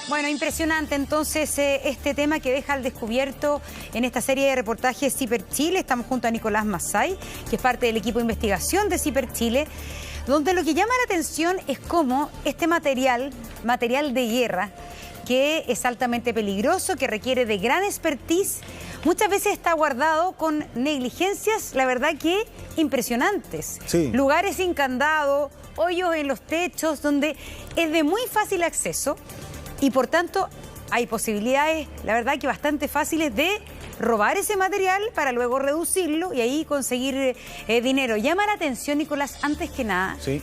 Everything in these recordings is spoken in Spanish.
Bueno, impresionante entonces este tema que deja al descubierto en esta serie de reportajes Ciper Chile. Estamos junto a Nicolás Massay, que es parte del equipo de investigación de Ciper Chile, donde lo que llama la atención es cómo este material de guerra, que es altamente peligroso, que requiere de gran expertise, muchas veces está guardado con negligencias, la verdad que impresionantes. Sí. Lugares sin candado, hoyos en los techos, donde es de muy fácil acceso y por tanto hay posibilidades, la verdad que bastante fáciles de robar ese material para luego reducirlo y ahí conseguir dinero. Llama la atención, Nicolás, antes que nada, sí,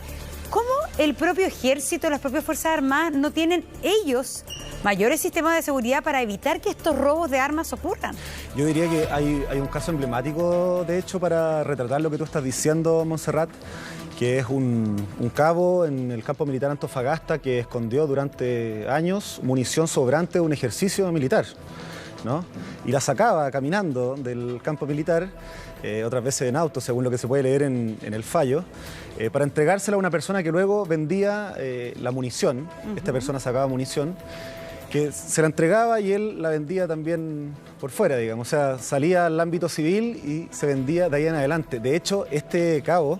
cómo el propio ejército, las propias Fuerzas Armadas no tienen ellos mayores sistemas de seguridad para evitar que estos robos de armas ocurran. Yo diría que hay un caso emblemático, de hecho, para retratar lo que tú estás diciendo, Montserrat, que es un cabo en el campo militar Antofagasta que escondió durante años munición sobrante de un ejercicio militar, ¿no? Y la sacaba caminando del campo militar, otras veces en auto, según lo que se puede leer en el fallo, para entregársela a una persona que luego vendía la munición. Esta persona sacaba munición, que se la entregaba y él la vendía también por fuera, digamos. O sea, salía al ámbito civil y se vendía de ahí en adelante. De hecho, este cabo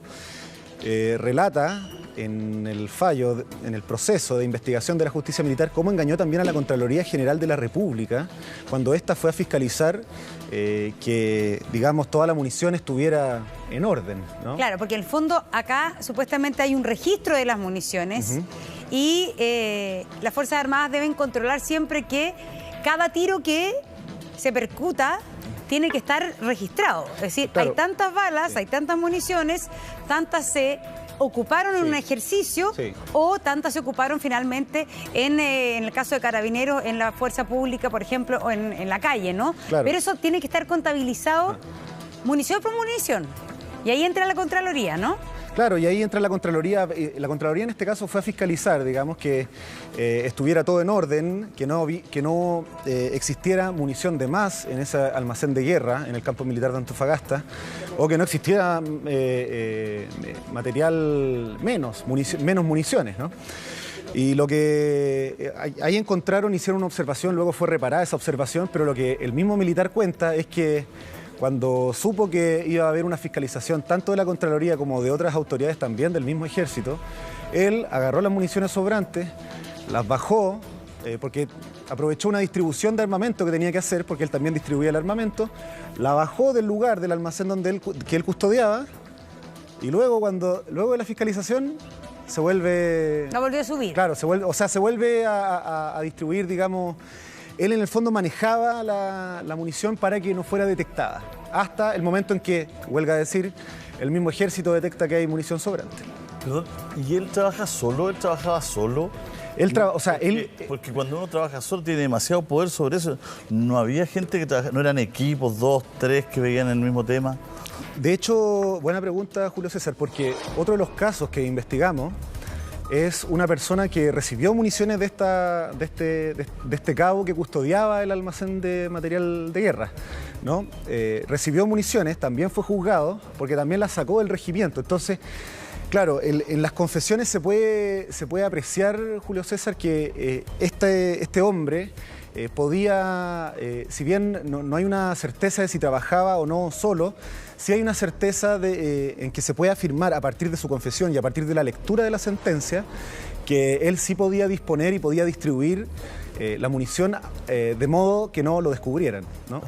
relata en el fallo, en el proceso de investigación de la justicia militar, cómo engañó también a la Contraloría General de la República cuando ésta fue a fiscalizar que, digamos, toda la munición estuviera en orden, ¿no? Claro, porque en el fondo acá supuestamente hay un registro de las municiones y las Fuerzas Armadas deben controlar siempre que cada tiro que se percuta tiene que estar registrado. Es decir, claro, hay tantas balas, hay tantas municiones, tantas se ocuparon en un ejercicio o tantas se ocuparon finalmente en el caso de Carabineros, en la fuerza pública, por ejemplo, o en la calle, ¿no? Claro. Pero eso tiene que estar contabilizado munición por munición. Y ahí entra la Contraloría, ¿no? Claro, y ahí entra la Contraloría. La Contraloría en este caso fue a fiscalizar, digamos, que estuviera todo en orden, que no existiera munición de más en ese almacén de guerra en el campo militar de Antofagasta, o que no existiera material menos municiones, ¿no? Y lo que ahí encontraron, hicieron una observación, luego fue reparada esa observación, pero lo que el mismo militar cuenta es que cuando supo que iba a haber una fiscalización tanto de la Contraloría como de otras autoridades también del mismo ejército, él agarró las municiones sobrantes, las bajó, porque aprovechó una distribución de armamento que tenía que hacer, porque él también distribuía el armamento, la bajó del lugar, del almacén que él custodiaba, y luego de la fiscalización se vuelve... La volvió a subir. Claro, se vuelve a distribuir, digamos... Él en el fondo manejaba la munición para que no fuera detectada, hasta el momento en que, huelga a decir, el mismo ejército detecta que hay munición sobrante. Perdón, ¿y él trabaja solo? ¿Él trabajaba solo? Porque cuando uno trabaja solo tiene demasiado poder sobre eso. ¿No había gente que trabajaba? ¿No eran equipos, 2, 3 que veían el mismo tema? De hecho, buena pregunta, Julio César, porque otro de los casos que investigamos es una persona que recibió municiones de este cabo que custodiaba el almacén de material de guerra, ¿no? Recibió municiones, también fue juzgado, porque también las sacó del regimiento. Entonces, claro, en las confesiones se puede apreciar, Julio César, que este hombre podía, si bien no hay una certeza de si trabajaba o no solo, sí hay una certeza en que se puede afirmar a partir de su confesión y a partir de la lectura de la sentencia que él sí podía disponer y podía distribuir la munición de modo que no lo descubrieran, ¿no?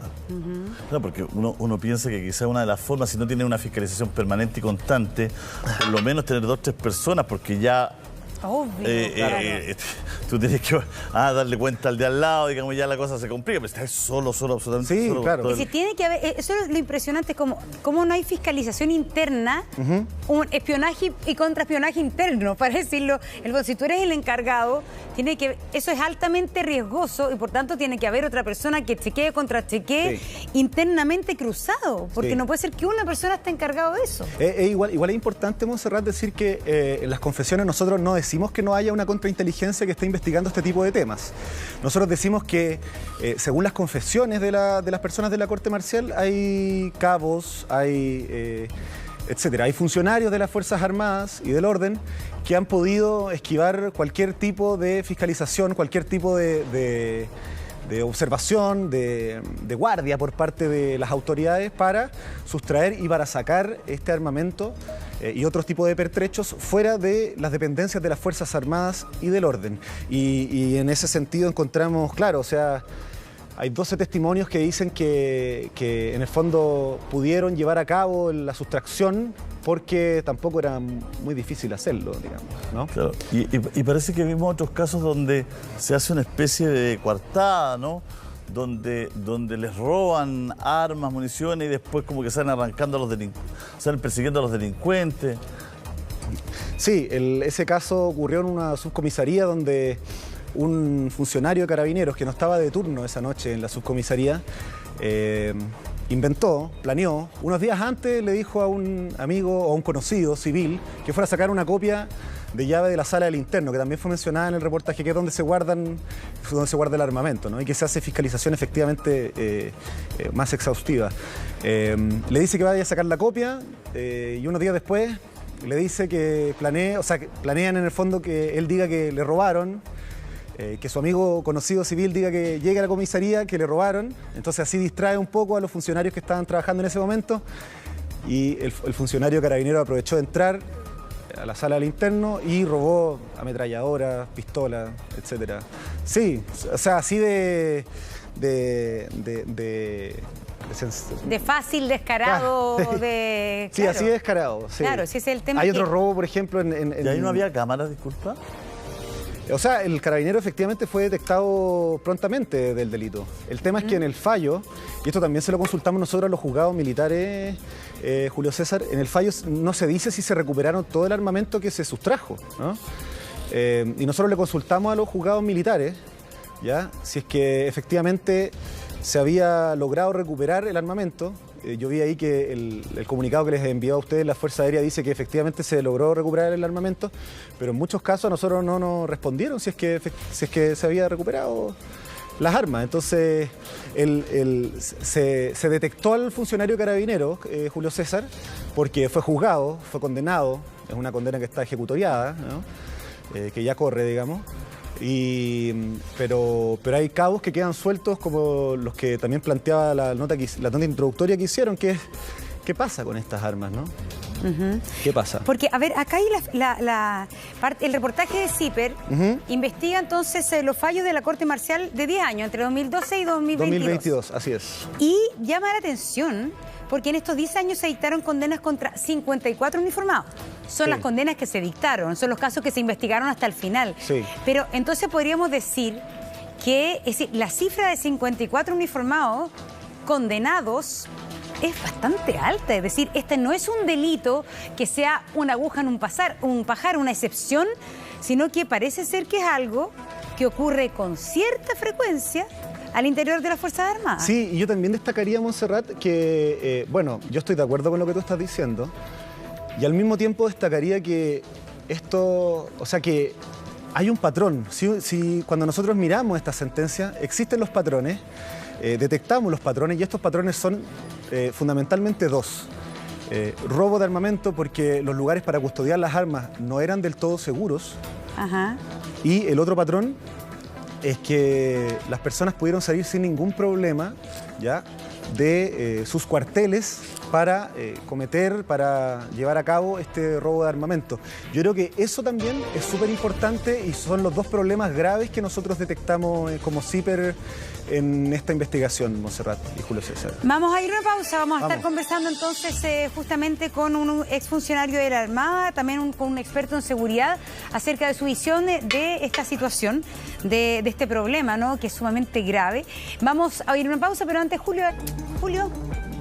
No, porque uno piensa que quizás una de las formas, si no tiene una fiscalización permanente y constante, por lo menos tener 2 o 3 personas, porque ya... Obvio, claro. Tú tienes que darle cuenta al de al lado, digamos, ya la cosa se complica, pero estás solo, absolutamente solo. Claro. Y si tiene que haber, eso es lo impresionante, como no hay fiscalización interna, un espionaje y contraespionaje interno, para decirlo. Si tú eres el encargado, eso es altamente riesgoso y por tanto tiene que haber otra persona que chequee, contrachequee internamente cruzado, porque no puede ser que una persona esté encargado de eso. Igual es importante, Montserrat, decir que en las confesiones nosotros no decimos que no haya una contrainteligencia que esté investigando este tipo de temas. Nosotros decimos que, según las confesiones de las personas de la Corte Marcial, hay cabos, hay etcétera. Hay funcionarios de las Fuerzas Armadas y del orden que han podido esquivar cualquier tipo de fiscalización, cualquier tipo de observación, de guardia por parte de las autoridades para sustraer y para sacar este armamento y otros tipos de pertrechos fuera de las dependencias de las Fuerzas Armadas y del orden. Y en ese sentido encontramos, claro, o sea, hay 12 testimonios que dicen que en el fondo pudieron llevar a cabo la sustracción porque tampoco era muy difícil hacerlo, digamos, ¿no? Claro. Y parece que vimos otros casos donde se hace una especie de coartada, ¿no? Donde les roban armas, municiones y después como que salen arrancando a los salen persiguiendo a los delincuentes. Sí, ese caso ocurrió en una subcomisaría donde un funcionario de Carabineros que no estaba de turno esa noche en la subcomisaría inventó, planeó, unos días antes le dijo a un amigo o a un conocido civil que fuera a sacar una copia de llave de la sala del interno, que también fue mencionada en el reportaje, que es donde se guarda el armamento, ¿no? Y que se hace fiscalización efectivamente más exhaustiva. Le dice que vaya a sacar la copia y unos días después le dice que planean en el fondo que él diga que le robaron, que su amigo conocido civil diga que llegue a la comisaría, que le robaron. Entonces así distrae un poco a los funcionarios que estaban trabajando en ese momento y el funcionario carabinero aprovechó de entrar a la sala del interno y robó ametralladoras, pistolas, etcétera. Sí, o sea, así de fácil, descarado, Sí, así de descarado. Sí. Claro, si es el tema. Hay otro robo, por ejemplo, ¿Y ahí no había cámaras, disculpa? O sea, el carabinero efectivamente fue detectado prontamente del delito. El tema es que en el fallo, y esto también se lo consultamos nosotros a los juzgados militares, Julio César, en el fallo no se dice si se recuperaron todo el armamento que se sustrajo, ¿no? Y nosotros le consultamos a los juzgados militares, ¿ya? Si es que efectivamente se había logrado recuperar el armamento. Yo vi ahí que el comunicado que les envió a ustedes la Fuerza Aérea dice que efectivamente se logró recuperar el armamento, pero en muchos casos a nosotros no nos respondieron si es que se había recuperado las armas. Entonces se detectó al funcionario carabinero, Julio César, porque fue juzgado, fue condenado, es una condena que está ejecutoriada, ¿no? Que ya corre, digamos. Pero hay cabos que quedan sueltos, como los que también planteaba la nota introductoria que hicieron, que es ¿qué pasa con estas armas, no? ¿Qué pasa? Porque, a ver, acá hay el reportaje de CIPER investiga entonces los fallos de la Corte Marcial de 10 años, entre 2012 y 2022. 2022, así es. Y llama la atención porque en estos 10 años se dictaron condenas contra 54 uniformados. Son las condenas que se dictaron, son los casos que se investigaron hasta el final. Sí. Pero entonces podríamos decir que es decir, la cifra de 54 uniformados condenados es bastante alta. Es decir, este no es un delito que sea una aguja en un pajar, una excepción, sino que parece ser que es algo que ocurre con cierta frecuencia al interior de las Fuerzas Armadas. Sí, y yo también destacaría, Montserrat, que, bueno, yo estoy de acuerdo con lo que tú estás diciendo, y al mismo tiempo destacaría que esto, o sea, que hay un patrón. Si cuando nosotros miramos esta sentencia, existen los patrones, detectamos los patrones, y estos patrones son fundamentalmente dos. Robo de armamento porque los lugares para custodiar las armas no eran del todo seguros. Ajá. Y el otro patrón es que las personas pudieron salir sin ningún problema, ¿ya?, de sus cuarteles para para llevar a cabo este robo de armamento. Yo creo que eso también es súper importante y son los dos problemas graves que nosotros detectamos como CIPER en esta investigación, Montserrat y Julio César. Vamos a ir a una pausa, vamos a estar conversando entonces justamente con un exfuncionario de la Armada, también con un experto en seguridad acerca de su visión de esta situación, de este problema, ¿no?, que es sumamente grave. Vamos a ir a una pausa, pero antes, Julio.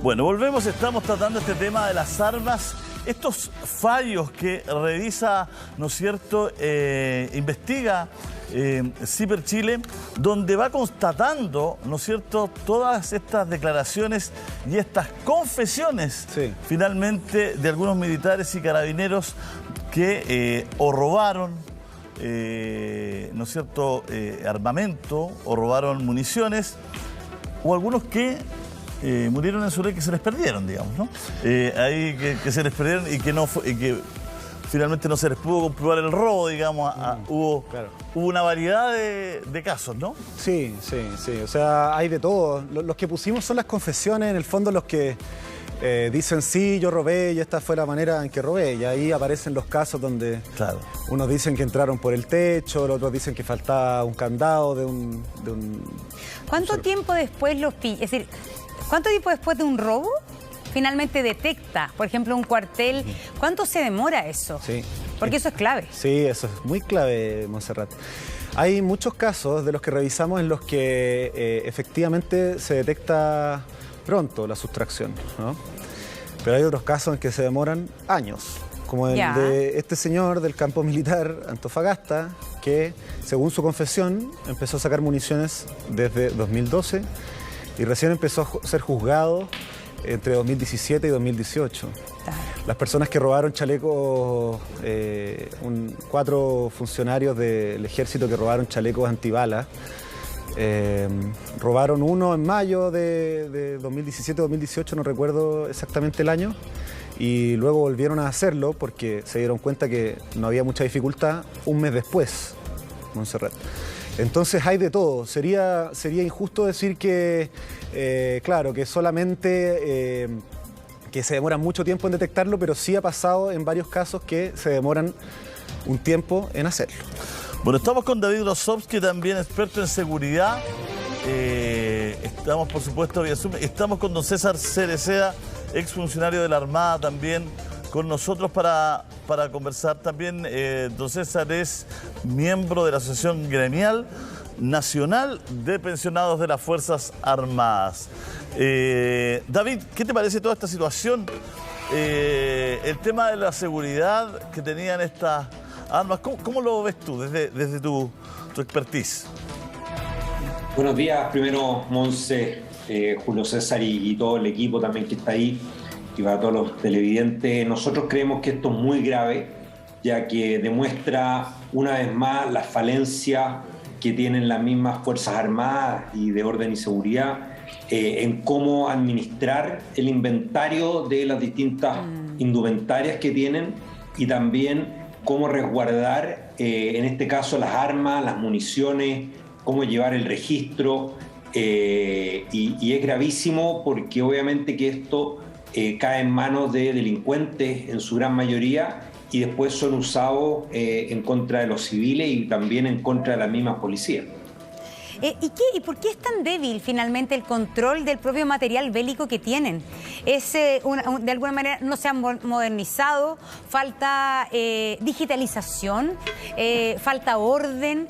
Bueno, volvemos, estamos tratando este tema de las armas, estos fallos que revisa, ¿no es cierto?, investiga CIPER Chile, donde va constatando, ¿no es cierto?, todas estas declaraciones y estas confesiones, finalmente, de algunos militares y carabineros que o robaron, ¿no es cierto?, armamento, o robaron municiones, o algunos que murieron en su ley que se les perdieron, digamos, ¿no? Ahí que se les perdieron y que finalmente no se les pudo comprobar el robo, digamos. Hubo una variedad de casos, ¿no? Sí. O sea, hay de todo. Los que pusimos son las confesiones, en el fondo los que dicen sí, yo robé y esta fue la manera en que robé. Y ahí aparecen los casos donde unos dicen que entraron por el techo, los otros dicen que faltaba un candado de un... ¿Cuánto tiempo después los pillan? Es decir, ¿cuánto tiempo después de un robo finalmente detecta, por ejemplo, un cuartel? ¿Cuánto se demora eso? Sí. Porque eso es clave. Sí, eso es muy clave, Montserrat. Hay muchos casos de los que revisamos en los que efectivamente se detecta pronto la sustracción, ¿no? Pero hay otros casos en que se demoran años, como el de este señor del campo militar Antofagasta, que según su confesión empezó a sacar municiones desde 2012 y recién empezó a ser juzgado entre 2017 y 2018. Las personas que robaron chalecos, 4 funcionarios del ejército que robaron chalecos antibalas, robaron uno en mayo de 2017-2018, no recuerdo exactamente el año, y luego volvieron a hacerlo porque se dieron cuenta que no había mucha dificultad un mes después, Montserrat. Entonces hay de todo. Sería injusto decir que, claro, que solamente que se demora mucho tiempo en detectarlo, pero sí ha pasado en varios casos que se demoran un tiempo en hacerlo. Bueno, estamos con David Rosowski, también experto en seguridad. Estamos, por supuesto, vía Zoom. Estamos con don César Cereceda, exfuncionario de la Armada, también con nosotros para conversar. También don César es miembro de la Asociación Gremial Nacional de Pensionados de las Fuerzas Armadas. David, ¿qué te parece toda esta situación? El tema de la seguridad que tenían estas armas, ¿cómo lo ves tú desde tu expertise? Buenos días, primero Monse, Julio César y todo el equipo también que está ahí, y para todos los televidentes. Nosotros creemos que esto es muy grave, ya que demuestra una vez más la falencia que tienen las mismas Fuerzas Armadas y de orden y seguridad en cómo administrar el inventario de las distintas indumentarias que tienen y también cómo resguardar, en este caso, las armas, las municiones, cómo llevar el registro. Y es gravísimo porque obviamente que esto cae en manos de delincuentes en su gran mayoría y después son usados en contra de los civiles y también en contra de las mismas policías. ¿Y por qué es tan débil finalmente el control del propio material bélico que tienen? De alguna manera no se han modernizado, falta digitalización, falta orden.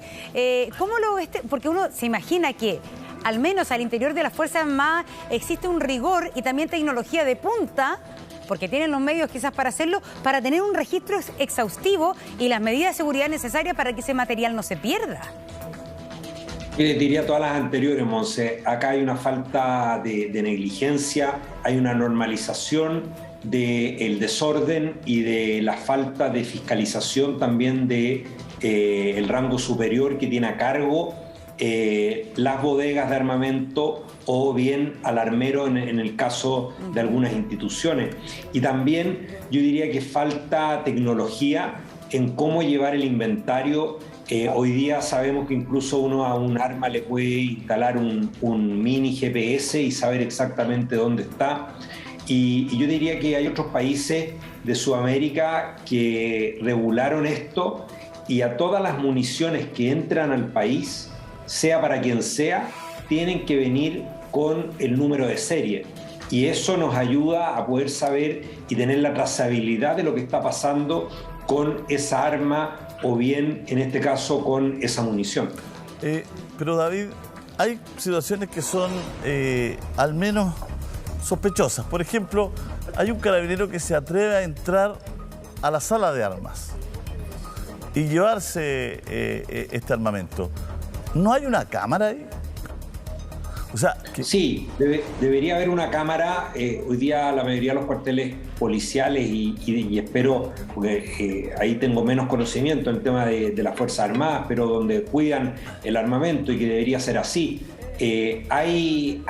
¿Cómo lo ves? Porque uno se imagina que al menos al interior de las Fuerzas Armadas existe un rigor y también tecnología de punta, porque tienen los medios quizás para hacerlo, para tener un registro exhaustivo y las medidas de seguridad necesarias para que ese material no se pierda. Diría todas las anteriores, Monse. Acá hay una falta de negligencia, hay una normalización del desorden y de la falta de fiscalización también de el rango superior que tiene a cargo las bodegas de armamento o bien al armero en el caso de algunas instituciones. Y también yo diría que falta tecnología en cómo llevar el inventario. Hoy día sabemos que incluso uno a un arma le puede instalar un mini GPS y saber exactamente dónde está. Y yo diría que hay otros países de Sudamérica que regularon esto y a todas las municiones que entran al país, sea para quien sea, tienen que venir con el número de serie. Y eso nos ayuda a poder saber y tener la trazabilidad de lo que está pasando con esa arma o bien, en este caso, con esa munición. Pero David, hay situaciones que son al menos sospechosas. Por ejemplo, hay un carabinero que se atreve a entrar a la sala de armas y llevarse este armamento. ¿No hay una cámara ahí? O sea, sí, debería haber una cámara. Hoy día la mayoría de los cuarteles policiales y espero, porque ahí tengo menos conocimiento en el tema de las Fuerzas Armadas, pero donde cuidan el armamento y que debería ser así. Hay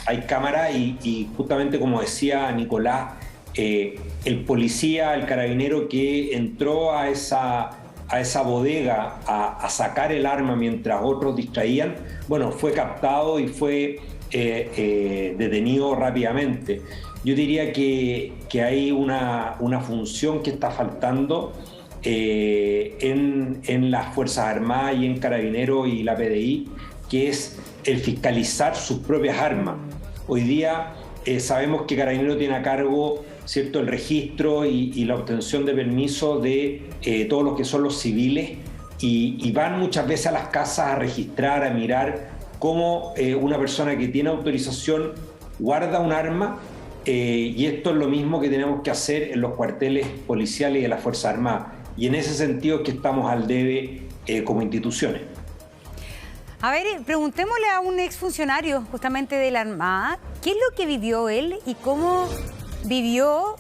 hay cámara y justamente como decía Nicolás, el policía, el carabinero que entró a esa bodega a sacar el arma mientras otros distraían, bueno, fue captado y fue detenido rápidamente. Yo diría que hay una función que está faltando en las Fuerzas Armadas y en Carabineros y la PDI, que es el fiscalizar sus propias armas. Hoy día sabemos que Carabineros tiene a cargo, ¿cierto?, el registro y la obtención de permiso de todos los que son los civiles y van muchas veces a las casas a registrar, a mirar cómo una persona que tiene autorización guarda un arma. Y esto es lo mismo que tenemos que hacer en los cuarteles policiales y de las Fuerzas Armadas. Y en ese sentido es que estamos al debe como instituciones. A ver, preguntémosle a un exfuncionario justamente de la Armada, ¿qué es lo que vivió él y cómo vivió,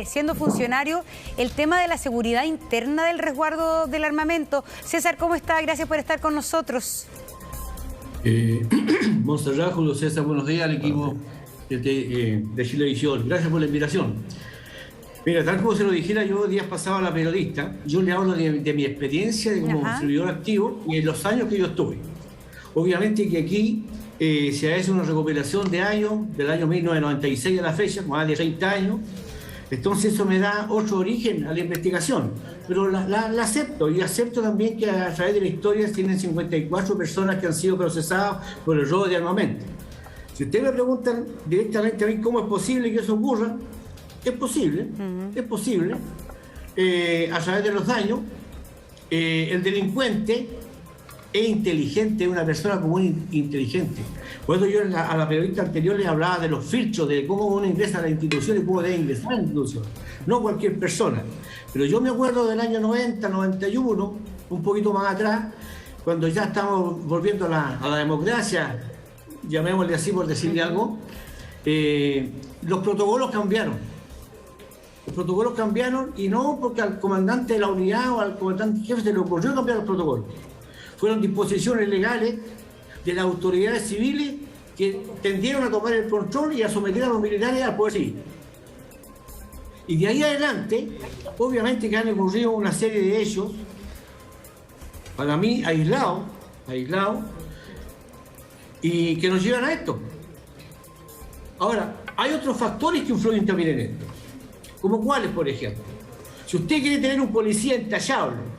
siendo funcionario, el tema de la seguridad interna del resguardo del armamento? César, ¿cómo está? Gracias por estar con nosotros. Montserrat, Julio César, buenos días al equipo de Chilevisión. Gracias por la invitación. Mira, tal como se lo dijera yo días pasados a la periodista, yo le hablo de mi experiencia como servidor activo y en los años que yo estuve. Obviamente que aquí se hace una recuperación de años, del año 1996 a la fecha, más de 30 años. Entonces eso me da otro origen a la investigación. Pero la acepto, y acepto también que a través de la historia tienen 54 personas que han sido procesadas por el robo de armamento. Si ustedes me preguntan directamente a mí cómo es posible que eso ocurra, es posible, es posible. A través de los daños, el delincuente es inteligente, es una persona común inteligente. Por eso yo a la periodista anterior les hablaba de los filtros, de cómo uno ingresa a la institución y cómo debe ingresar a la institución. No cualquier persona. Pero yo me acuerdo del año 90, 91, un poquito más atrás, cuando ya estamos volviendo a la democracia, llamémosle así por decirle algo, los protocolos cambiaron. Los protocolos cambiaron y no porque al comandante de la unidad o al comandante jefe se le ocurrió cambiar los protocolos. Fueron disposiciones legales de las autoridades civiles que tendieron a tomar el control y a someter a los militares al poder civil. Y de ahí adelante, obviamente que han ocurrido una serie de hechos, para mí aislados, y que nos llevan a esto. Ahora, hay otros factores que influyen también en esto. ¿Como cuáles, por ejemplo? Si usted quiere tener un policía intachable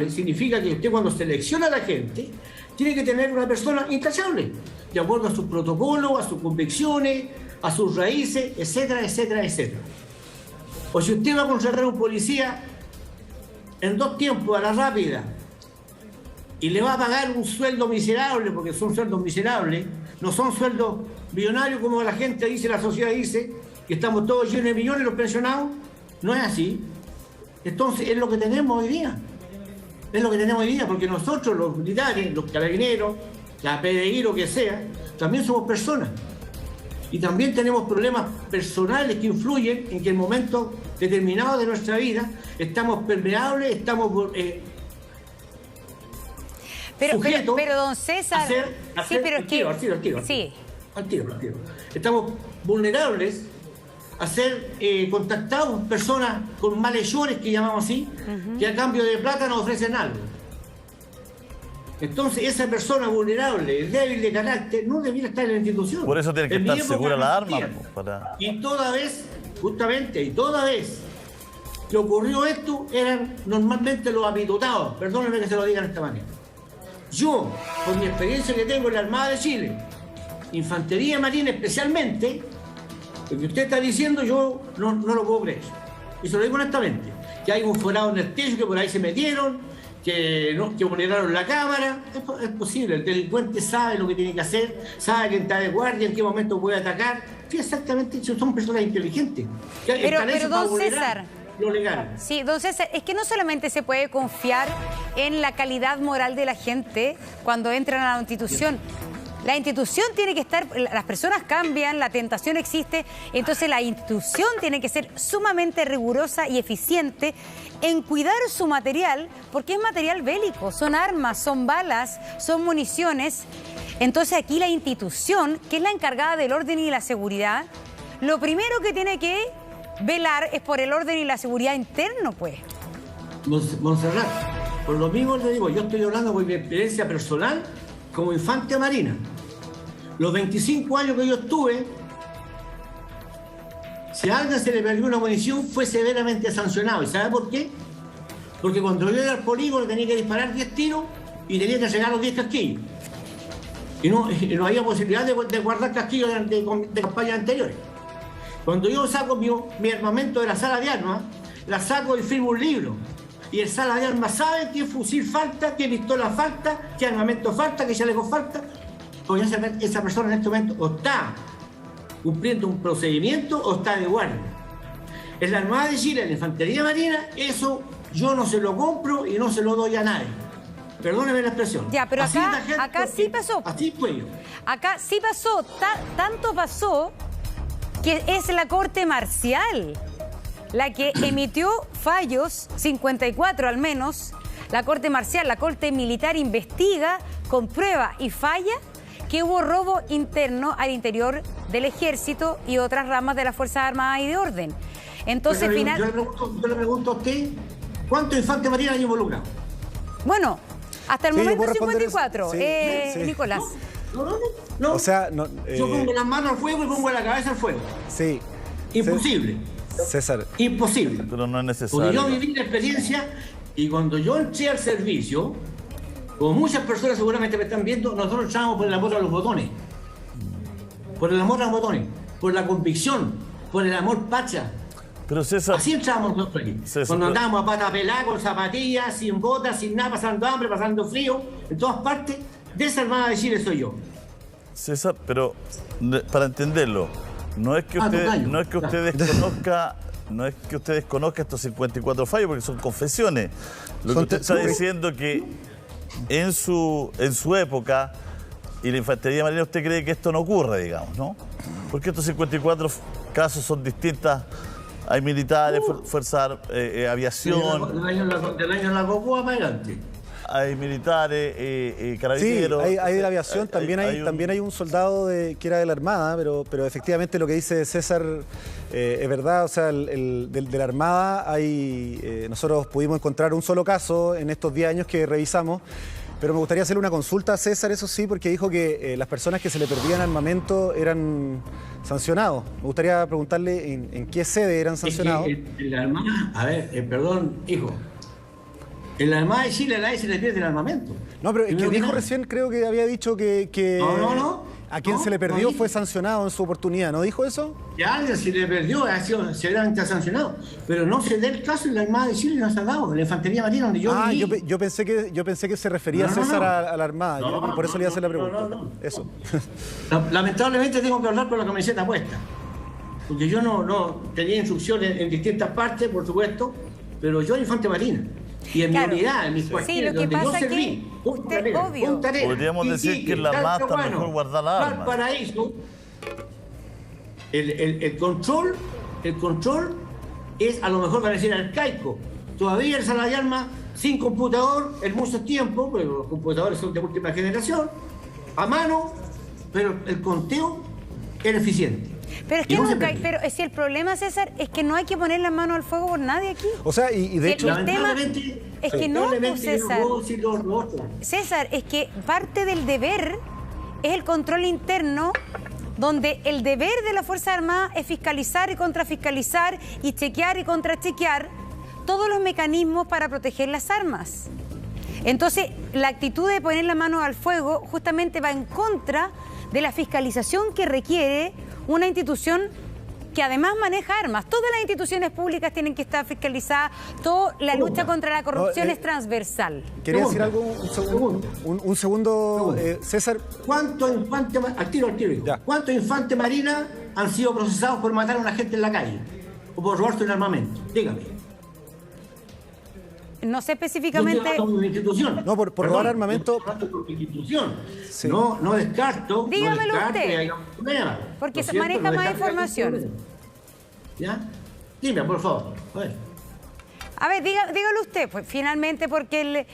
significa que usted cuando selecciona a la gente, tiene que tener una persona intachable, de acuerdo a sus protocolos, a sus convicciones, a sus raíces, etcétera, etcétera, etcétera. O si usted va a contratar a un policía en 2 tiempos, a la rápida, y le va a pagar un sueldo miserable, porque son sueldos miserables, no son sueldos millonarios como la gente dice, la sociedad dice, que estamos todos llenos de millones los pensionados, no es así. Entonces es lo que tenemos hoy día. Es lo que tenemos hoy día, porque nosotros, los militares, los carabineros, la PDI, lo que sea, también somos personas. Y también tenemos problemas personales que influyen en que en momentos determinados de nuestra vida estamos permeables, estamos pero don César, al tiro. Estamos vulnerables a ser contactados por personas con malhechores, que llamamos así, que a cambio de plata nos ofrecen algo. Entonces esa persona vulnerable, débil de carácter, no debiera estar en la institución. Por eso tiene que estar segura la arma. Y toda vez que ocurrió esto, eran normalmente los habitutados. Perdónenme que se lo digan de esta manera. Yo, por mi experiencia que tengo en la Armada de Chile, Infantería Marina especialmente, lo que usted está diciendo yo no lo puedo creer. Y se lo digo honestamente. Que hay un forado en el techo, que por ahí se metieron, que vulneraron la cámara. Es posible. El delincuente sabe lo que tiene que hacer, sabe quién está de guardia, en qué momento puede atacar. Sí, exactamente, son personas inteligentes. Pero don César, lo legal. Sí, don César, es que no solamente se puede confiar en la calidad moral de la gente cuando entran a la institución. La institución tiene que estar, las personas cambian, la tentación existe, entonces la institución tiene que ser sumamente rigurosa y eficiente en cuidar su material, porque es material bélico, son armas, son balas, son municiones. Entonces aquí la institución, que es la encargada del orden y la seguridad, lo primero que tiene que velar es por el orden y la seguridad interno, pues. Montserrat, por lo mismo le digo, yo estoy hablando por mi experiencia personal como infante marina. Los 25 años que yo estuve, si a alguien se le perdió una munición, fue severamente sancionado. ¿Y sabe por qué? Porque cuando yo iba al polígono tenía que disparar 10 tiros y tenía que entregar los 10 casquillos. Y no había posibilidad de guardar casquillos de campañas anteriores. Cuando yo saco mi armamento de la sala de armas, la saco y firmo un libro. Y el sala de armas sabe qué fusil falta, qué pistola falta, qué armamento falta, qué chaleco falta. Porque esa persona en este momento o está cumpliendo un procedimiento o está de guardia. En la Armada de Chile, en la Infantería Marina, eso yo no se lo compro y no se lo doy a nadie. Perdóneme la expresión. Ya, pero acá sí pasó. Así fue yo. Acá sí pasó, tanto pasó que es la Corte Marcial la que emitió fallos, 54 al menos. La Corte Marcial, la Corte Militar investiga, comprueba y falla que hubo robo interno al interior del Ejército y otras ramas de las Fuerzas Armadas y de Orden. Entonces, yo le pregunto a usted, ¿cuántos infantes marinos hay involucrados? Bueno, hasta el Sí, momento yo puedo responder 54. eso. Sí. Nicolás. No. O sea, no, Yo pongo las manos al fuego y pongo la cabeza al fuego. sí. Imposible. César, Imposible. Pero no es necesario. Porque yo viví la experiencia y cuando yo entré al servicio, como muchas personas seguramente me están viendo, nosotros entrábamos por el amor a los botones. Por el amor a los botones. Por la convicción. Por el amor pacha. Pero César, Así entrábamos nosotros aquí. César, Cuando andábamos a pata pelada, con zapatillas, sin botas, sin nada, pasando hambre, pasando frío, en todas partes, de esa Armada de Chile soy yo. César, pero para entenderlo, no es que usted desconozca estos 54 fallos, porque son confesiones. Lo que usted está diciendo que en su época y la Infantería Marina, usted cree que esto no ocurre, digamos, ¿no? Porque estos 54 casos son distintas. Hay militares, fuerzas, aviación. Del año la Cocoa para adelante. Hay militares, carabineros. Sí, hay de la aviación, también hay un soldado que era de la Armada, pero efectivamente lo que dice César es verdad. O sea, de la Armada nosotros pudimos encontrar un solo caso en estos 10 años que revisamos, pero me gustaría hacerle una consulta a César, eso sí, porque dijo que las personas que se le perdían armamento eran sancionados. Me gustaría preguntarle en qué sede eran sancionados. En la Armada, a ver, perdón, hijo. En la Armada de Chile a nadie se le pierde el armamento. No, pero el que dijo recién creo que había dicho que No. a quien se le perdió fue sancionado en su oportunidad. ¿No dijo eso? Ya alguien se le perdió, ha sido severamente sancionado. Pero no se dé el caso en la Armada de Chile, no se ha dado. En la Infantería Marina, donde yo viví. Yo pensé que se refería César a la Armada. Por eso le iba a hacer la pregunta. No. Eso. Lamentablemente tengo que hablar con la camiseta puesta. Porque yo no tenía instrucciones en distintas partes, por supuesto, pero yo era infante marina. Y en mi unidad, en mis cuarteles, donde yo serví, podríamos decir que en la Armada está mejor guardar la arma. Valparaíso, el control es a lo mejor para decir arcaico. Todavía el sala de armas sin computador en muchos tiempos, porque los computadores son de última generación, a mano, pero el conteo era eficiente. Pero es que pero si el problema, César, es que no hay que poner la mano al fuego por nadie aquí. O sea, y de hecho... El tema es que no, César. César, es que parte del deber es el control interno, donde el deber de la Fuerza Armada es fiscalizar y contrafiscalizar y chequear y contrachequear todos los mecanismos para proteger las armas. Entonces, la actitud de poner la mano al fuego justamente va en contra de la fiscalización que requiere una institución que además maneja armas. Todas las instituciones públicas tienen que estar fiscalizadas. La lucha contra la corrupción es transversal. Quería decir algo, un segundo, César. ¿Cuántos infantes, al tiro, ¿cuántos infantes marinas han sido procesados por matar a una gente en la calle? O por robarse un armamento. Dígame. No sé específicamente. No, por robar armamento. Por institución. Sí. No descarto. Dígamelo usted. Porque se maneja más información. ¿Ya? Dime, por favor. A ver. A ver, dígalo usted, pues finalmente, porque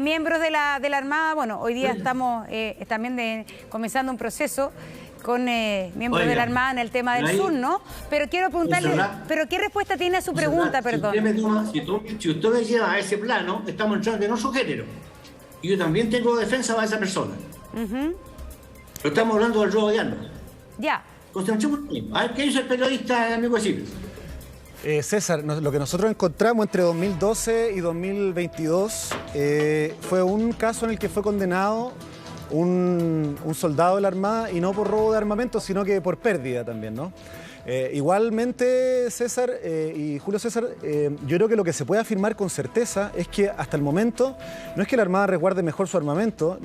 miembros de la Armada, bueno, hoy día estamos también comenzando un proceso con miembros de la Armada en el tema del sur, ¿no? Pero quiero preguntarle, ¿pero qué respuesta tiene a su pregunta, perdón? Si usted me lleva a ese plano, estamos entrando en otro género. Y yo también tengo defensa para esa persona. Pero estamos hablando del robo de armas. Ya. A ver, ¿qué dice el periodista amigo de Silvio? César, lo que nosotros encontramos entre 2012 y 2022 fue un caso en el que fue condenado un soldado de la Armada, y no por robo de armamento, sino que por pérdida también, ¿no? Igualmente, César y Julio César, yo creo que lo que se puede afirmar con certeza es que hasta el momento no es que la Armada resguarde mejor su armamento,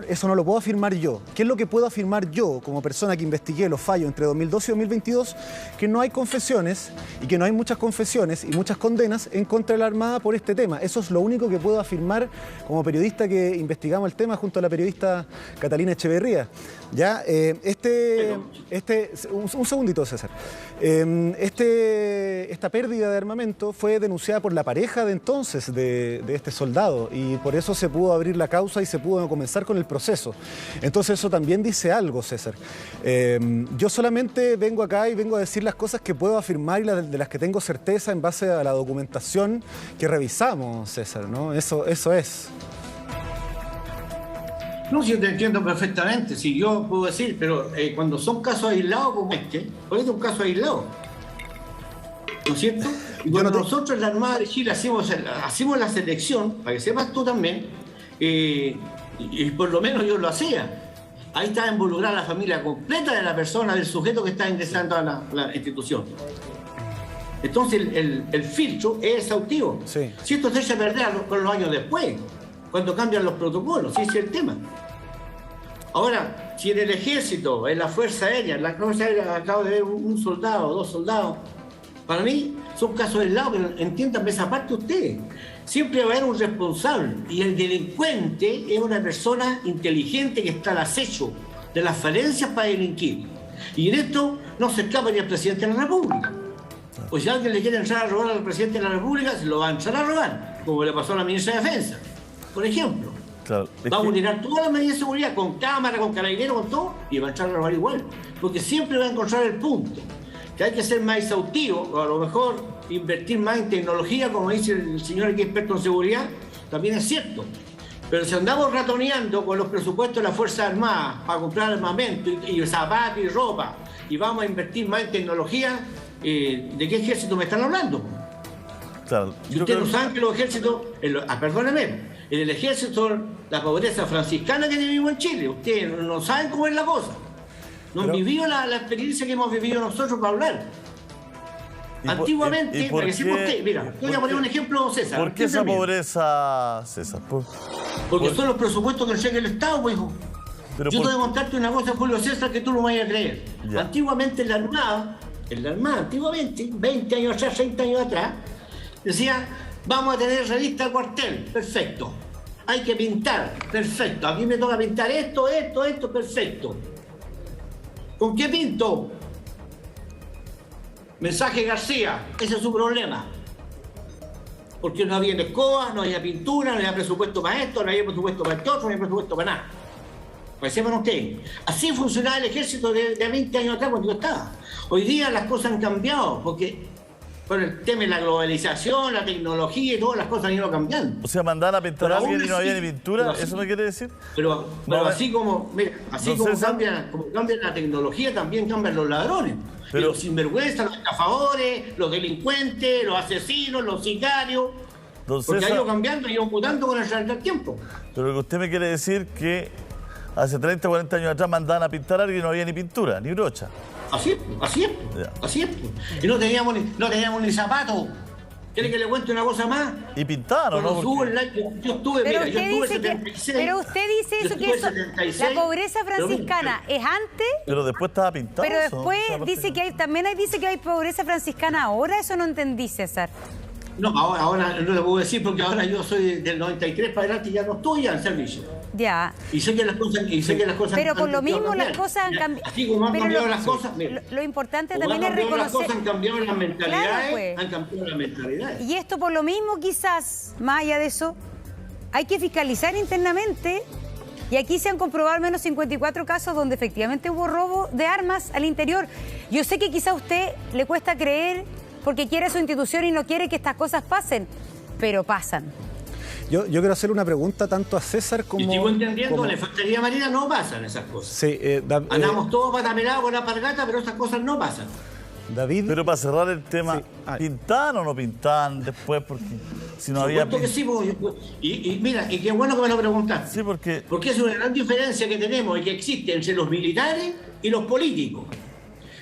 eso no lo puedo afirmar yo. ¿Qué es lo que puedo afirmar yo como persona que investigué los fallos entre 2012 y 2022? Que no hay confesiones y que no hay muchas confesiones y muchas condenas en contra de la Armada por este tema. Eso es lo único que puedo afirmar como periodista que investigamos el tema junto a la periodista Catalina Echeverría. Ya, un segundito, César. Esta pérdida de armamento fue denunciada por la pareja de entonces de este soldado, y por eso se pudo abrir la causa y se pudo comenzar con el proceso. Entonces eso también dice algo, César. Yo solamente vengo acá y vengo a decir las cosas que puedo afirmar y de las que tengo certeza en base a la documentación que revisamos, César, ¿no? Eso es. No, si yo te entiendo perfectamente, si yo puedo decir, pero cuando son casos aislados como este es un caso aislado, ¿no es cierto? Y cuando nosotros en la Armada de Chile hacemos la selección, para que sepas tú también, y por lo menos yo lo hacía, ahí está involucrada la familia completa de la persona, del sujeto que está ingresando a la institución. Entonces el filtro es exhaustivo. Sí. Si esto se echa a perder con los años después, cuando cambian los protocolos, ese es el tema. Ahora, si en el ejército, en la Fuerza Aérea, acabo de ver un soldado, 2 soldados, para mí son casos aislados, pero entiendan esa parte ustedes. Siempre va a haber un responsable, y el delincuente es una persona inteligente que está al acecho de las falencias para delinquir. Y en esto no se escapa ni el presidente de la República. Pues si alguien le quiere entrar a robar al presidente de la República, se lo va a entrar a robar, como le pasó a la ministra de Defensa. Por ejemplo, claro, va a vulnerar todas las medidas de seguridad, con cámara, con carabineros, con todo, y va a entrar a robar igual. Porque siempre va a encontrar el punto, que hay que ser más exhaustivo, o a lo mejor invertir más en tecnología, como dice el señor aquí experto en seguridad, también es cierto. Pero si andamos ratoneando con los presupuestos de las Fuerzas Armadas para comprar armamento y zapatos y ropa, y vamos a invertir más en tecnología, ¿de qué ejército me están hablando? Claro, si ustedes no saben que los ejércitos, perdónenme, en el ejército, la pobreza franciscana que vivimos en Chile, ustedes no saben cómo es la cosa. No han vivido la experiencia que hemos vivido nosotros para hablar. Antiguamente, para que sepa usted, mira, voy a poner un ejemplo, César. ¿Por qué esa pobreza, César? Porque son los presupuestos que entrega el Estado, pues, hijo. Yo te voy a contarte una cosa, Julio César, que tú no me vayas a creer. Ya. Antiguamente en la Armada, antiguamente, 20 años atrás, 30 años atrás, decía, vamos a tener revista cuartel, perfecto. Hay que pintar, perfecto. A mí me toca pintar esto, perfecto. ¿Con qué pinto? Mensaje García, ese es su problema. Porque no había escoba, no había pintura, no había presupuesto para esto, no había presupuesto para esto, no había presupuesto para nada. Pues sepan ustedes, así funcionaba el ejército de 20 años atrás cuando yo estaba. Hoy día las cosas han cambiado, porque por el tema de la globalización, la tecnología y todas las cosas han ido cambiando. O sea, mandaban a pintar a alguien y no había ni pintura, ¿eso me quiere decir? Pero así como, mira, como cambia la tecnología, también cambian los ladrones. Pero los sinvergüenzas, los estafadores, los delincuentes, los asesinos, los sicarios. Porque ha ido cambiando y ido mutando con el tiempo. Pero lo que usted me quiere decir que hace 30, 40 años atrás mandaban a pintar a alguien y no había ni pintura, ni brocha. Así es. Y no teníamos ni zapatos. ¿Quiere que le cuente una cosa más? Y pintaron, ¿no? Yo estuve, pero yo estuve 76. Pero usted dice eso, que eso, 76, la pobreza franciscana es antes. Pero después estaba pintado. Pero después dice que dice que hay pobreza franciscana ahora, eso no entendí, César. No, ahora no le puedo decir porque ahora yo soy del 93 para adelante y ya no estoy ya en servicio. Ya. Y sé que las cosas, pero por lo mismo las cosas han cambiado. Así como han cambiado las cosas, mira, lo importante también es reconocer. Las cosas han cambiado las mentalidades, claro, pues. han cambiado las mentalidades. Y esto por lo mismo quizás, más allá de eso, hay que fiscalizar internamente. Y aquí se han comprobado al menos 54 casos donde efectivamente hubo robo de armas al interior. Yo sé que quizá a usted le cuesta creer porque quiere su institución y no quiere que estas cosas pasen, pero pasan. Yo quiero hacer una pregunta tanto a César como... Y sigo entendiendo, en la Infantería Marina no pasan esas cosas. Sí, andamos todos patapelados con la alpargata, pero esas cosas no pasan. David... Pero para cerrar el tema, sí. ¿pintaban o no pintaban después? Porque si no había... Que sí, y mira, y qué bueno que me lo preguntaste. Sí, porque es una gran diferencia que tenemos y que existe entre los militares y los políticos.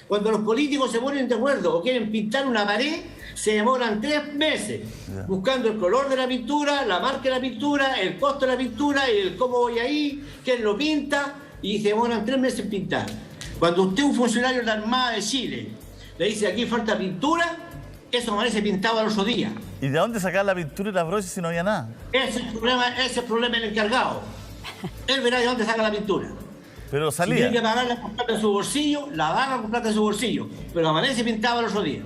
Cuando los políticos se ponen de acuerdo o quieren pintar una pared, se demoran 3 meses buscando el color de la pintura, la marca de la pintura, el costo de la pintura, el cómo voy ahí, quién lo pinta, y se demoran 3 meses en pintar. Cuando usted, un funcionario de la Armada de Chile, le dice aquí falta pintura, eso amanece pintado al otro día. ¿Y de dónde sacar la pintura y las brochas si no había nada? Ese es el problema del encargado. Él verá de dónde saca la pintura. Pero salía. Si tiene que pagarla con plata en su bolsillo, la paga con plata en su bolsillo. Pero amanece pintado al otro día.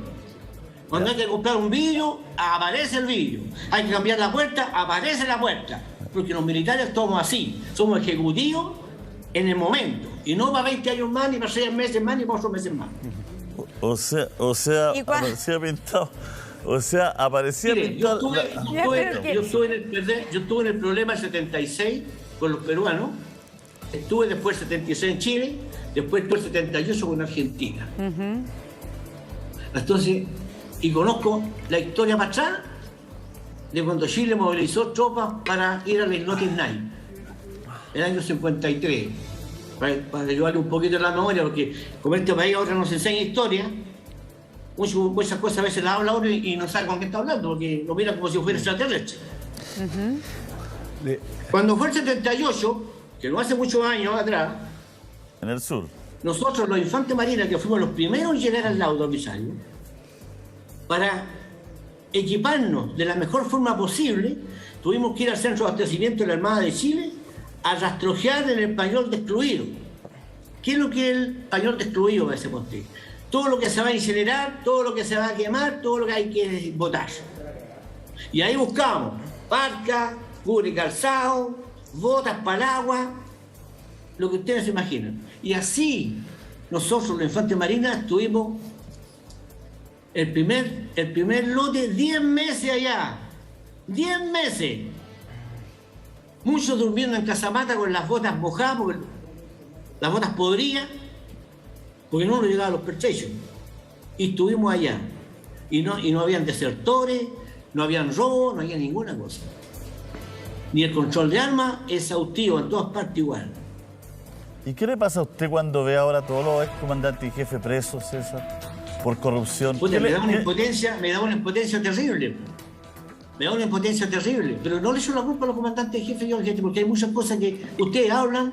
Cuando hay que comprar un vidrio, aparece el vidrio. Hay que cambiar la puerta, aparece la puerta. Porque los militares somos así. Somos ejecutivos en el momento. Y no para 20 años más, ni para 6 meses más, ni para 8 meses más. O sea, aparecía pintado. O sea, aparecía Mire, pintado. Yo estuve en el problema del 76 con los peruanos. Estuve después del 76 en Chile, después estuve el 78 con Argentina. Entonces, y conozco la historia para atrás de cuando Chile movilizó tropas para ir al islote Isnay, el año 53. Para ayudarle un poquito en la memoria, porque como este país ahora nos enseña historia, muchas cosas a veces las habla uno y no sabe con qué está hablando, porque lo mira como si fuera extraterrestre. Cuando fue el 78, que no hace muchos años atrás, en el sur, nosotros los infantes marinas, que fuimos los primeros en llegar al laudo Pisayo, para equiparnos de la mejor forma posible, tuvimos que ir al centro de abastecimiento de la Armada de Chile a rastrojear en el pañol destruido. ¿Qué es lo que es el pañol destruido, ese ponte? Todo lo que se va a incinerar, todo lo que se va a quemar, todo lo que hay que botar. Y ahí buscamos parca, cubre calzado, botas para el agua, lo que ustedes se imaginan. Y así nosotros, los infantes marinas, tuvimos el primer lote 10 meses allá. 10 meses. Muchos durmiendo en casamata con las botas mojadas, porque las botas podrían, porque no nos llegaban los pertrechos. Y estuvimos allá. Y no habían desertores, no habían robos, no había ninguna cosa. Ni el control de armas es exhaustivo en todas partes igual. ¿Y qué le pasa a usted cuando ve ahora a todos los excomandantes y jefes presos, César, por corrupción? Me da una impotencia terrible. Me da una impotencia terrible. Pero no le echo la culpa a los comandantes y jefes, porque hay muchas cosas que ustedes hablan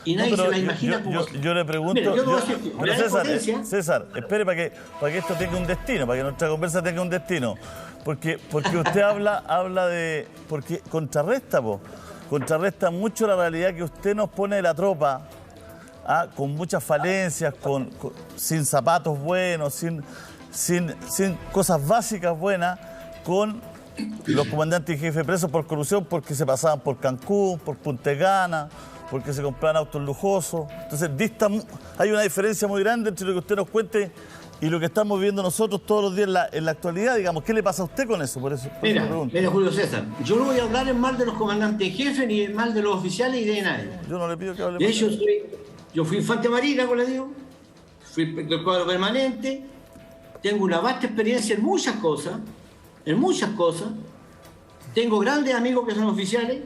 y nadie se las imagina. Yo le pregunto... Mira, César, espere para que esto tenga un destino, para que nuestra conversa tenga un destino. Porque usted habla de... Porque contrarresta mucho la realidad que usted nos pone de la tropa, con muchas falencias, sin zapatos buenos, sin cosas básicas buenas, con los comandantes y jefes presos por corrupción, porque se pasaban por Cancún, por Punta Cana, porque se compraban autos lujosos. Entonces hay una diferencia muy grande entre lo que usted nos cuente y lo que estamos viviendo nosotros todos los días en la actualidad, digamos. ¿Qué le pasa a usted con eso? Por eso mira, Julio César, yo no voy a hablar en mal de los comandantes en jefe, ni en mal de los oficiales, ni de nadie. Yo no le pido que hable de hecho, yo fui infante marina, como le digo, fui del cuadro permanente, tengo una vasta experiencia en muchas cosas, tengo grandes amigos que son oficiales,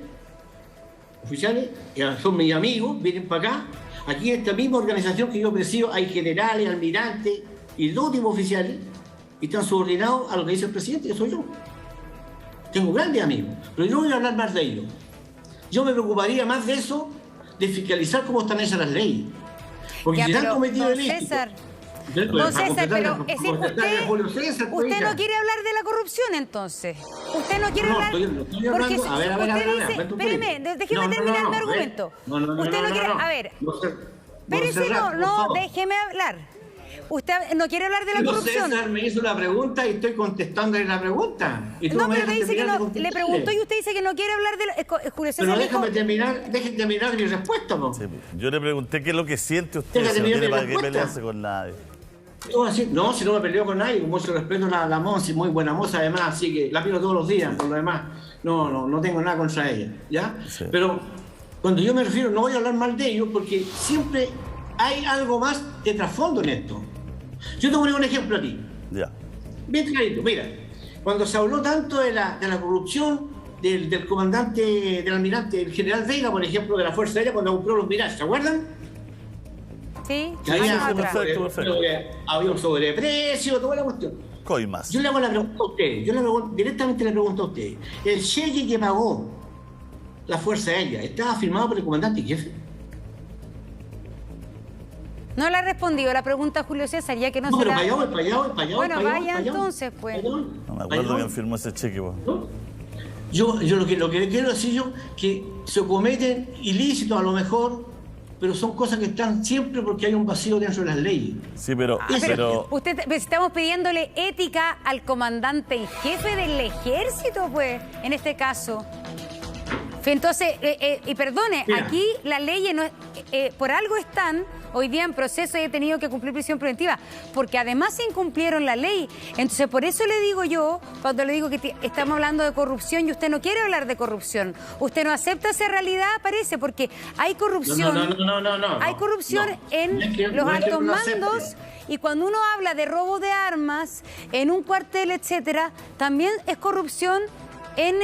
que son mis amigos, vienen para acá. Aquí en esta misma organización que yo presido hay generales, almirantes y dos tipos oficiales y están subordinados a lo que dice el presidente, que soy yo. Tengo grandes amigos, pero yo no voy a hablar más de ellos. Yo me preocuparía más de eso, de fiscalizar cómo están hechas las leyes. Porque si han cometido delitos, Don César, pero es decir, usted no no quiere hablar de la corrupción, entonces. Usted no quiere hablar... Porque espéreme, déjeme terminar mi argumento. Usted no quiere... A ver, espérese, no, déjeme hablar. Usted no quiere hablar de la corrupción. César me hizo la pregunta y estoy contestándole la pregunta. No, pero dice que no, le preguntó y usted dice que no quiere hablar de la... Julio César pero déjeme terminar mi respuesta, ¿no? Sí, yo le pregunté qué es lo que siente usted, si no tiene para qué pelearse con nadie. No, si no me peleo con nadie, con mucho respeto a la Monse, muy buena moza además, así que la pido todos los días, por lo demás. No tengo nada contra ella, ¿ya? Sí. Pero cuando yo me refiero, no voy a hablar mal de ellos porque siempre hay algo más de trasfondo en esto. Yo te voy a poner un ejemplo a ti. Ya. Bien clarito, mira, cuando se habló tanto de la corrupción del comandante, del almirante, el general Vega, por ejemplo, de la Fuerza Aérea, cuando compró los Mirage, ¿se acuerdan? Sí, que había un sobreprecio, toda la cuestión. Coimas. Yo le hago la pregunta a usted, directamente le pregunto a usted, ¿el cheque que pagó la Fuerza Aérea estaba firmado por el comandante jefe? No le ha respondido la pregunta a Julio César, ya que no se pero la... para allá. Bueno, vaya entonces, pues. No me acuerdo quién firmó ese cheque, vos. ¿No? Yo lo que quiero decir yo, que se cometen ilícitos a lo mejor, pero son cosas que están siempre porque hay un vacío dentro de las leyes. Sí, pero... Estamos pidiéndole ética al comandante y jefe del ejército, pues, en este caso. Entonces, y perdone, mira, aquí las leyes no, por algo están hoy día en proceso y he tenido que cumplir prisión preventiva, porque además se incumplieron la ley. Entonces, por eso le digo yo, cuando le digo que estamos hablando de corrupción y usted no quiere hablar de corrupción, usted no acepta esa realidad, parece, porque hay corrupción. No. Hay corrupción en los altos mandos. Y cuando uno habla de robo de armas en un cuartel, etcétera, también es corrupción en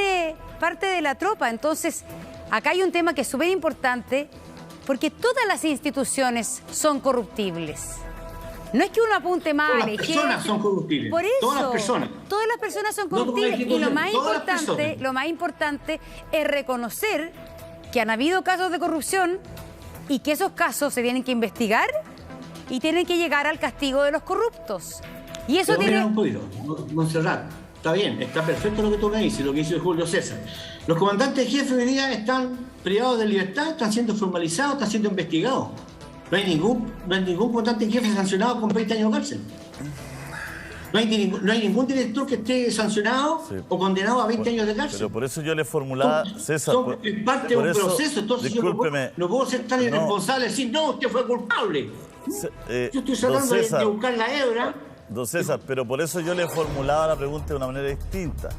parte de la tropa. Entonces, acá hay un tema que es súper importante, porque todas las instituciones son corruptibles. No es que uno apunte mal. Todas las personas son corruptibles. Por eso, todas las personas son corruptibles. Y lo más importante es reconocer que han habido casos de corrupción y que esos casos se tienen que investigar y tienen que llegar al castigo de los corruptos. Y eso tiene... Montserrat, está bien, está perfecto lo que tú me dices, lo que hizo Julio César. Los comandantes jefes hoy día están privados de libertad, están siendo formalizados, están siendo investigados. No hay ningún comandante jefe sancionado con 20 años de cárcel. No hay ningún director que esté sancionado o condenado a 20 años de cárcel. Pero por eso yo le formulaba, César... Es parte de un proceso, entonces discúlpeme, yo no puedo ser tan irresponsable y decir, no, usted fue culpable. Yo estoy tratando de buscar la hebra. Don César, pero por eso yo le formulaba la pregunta de una manera distinta.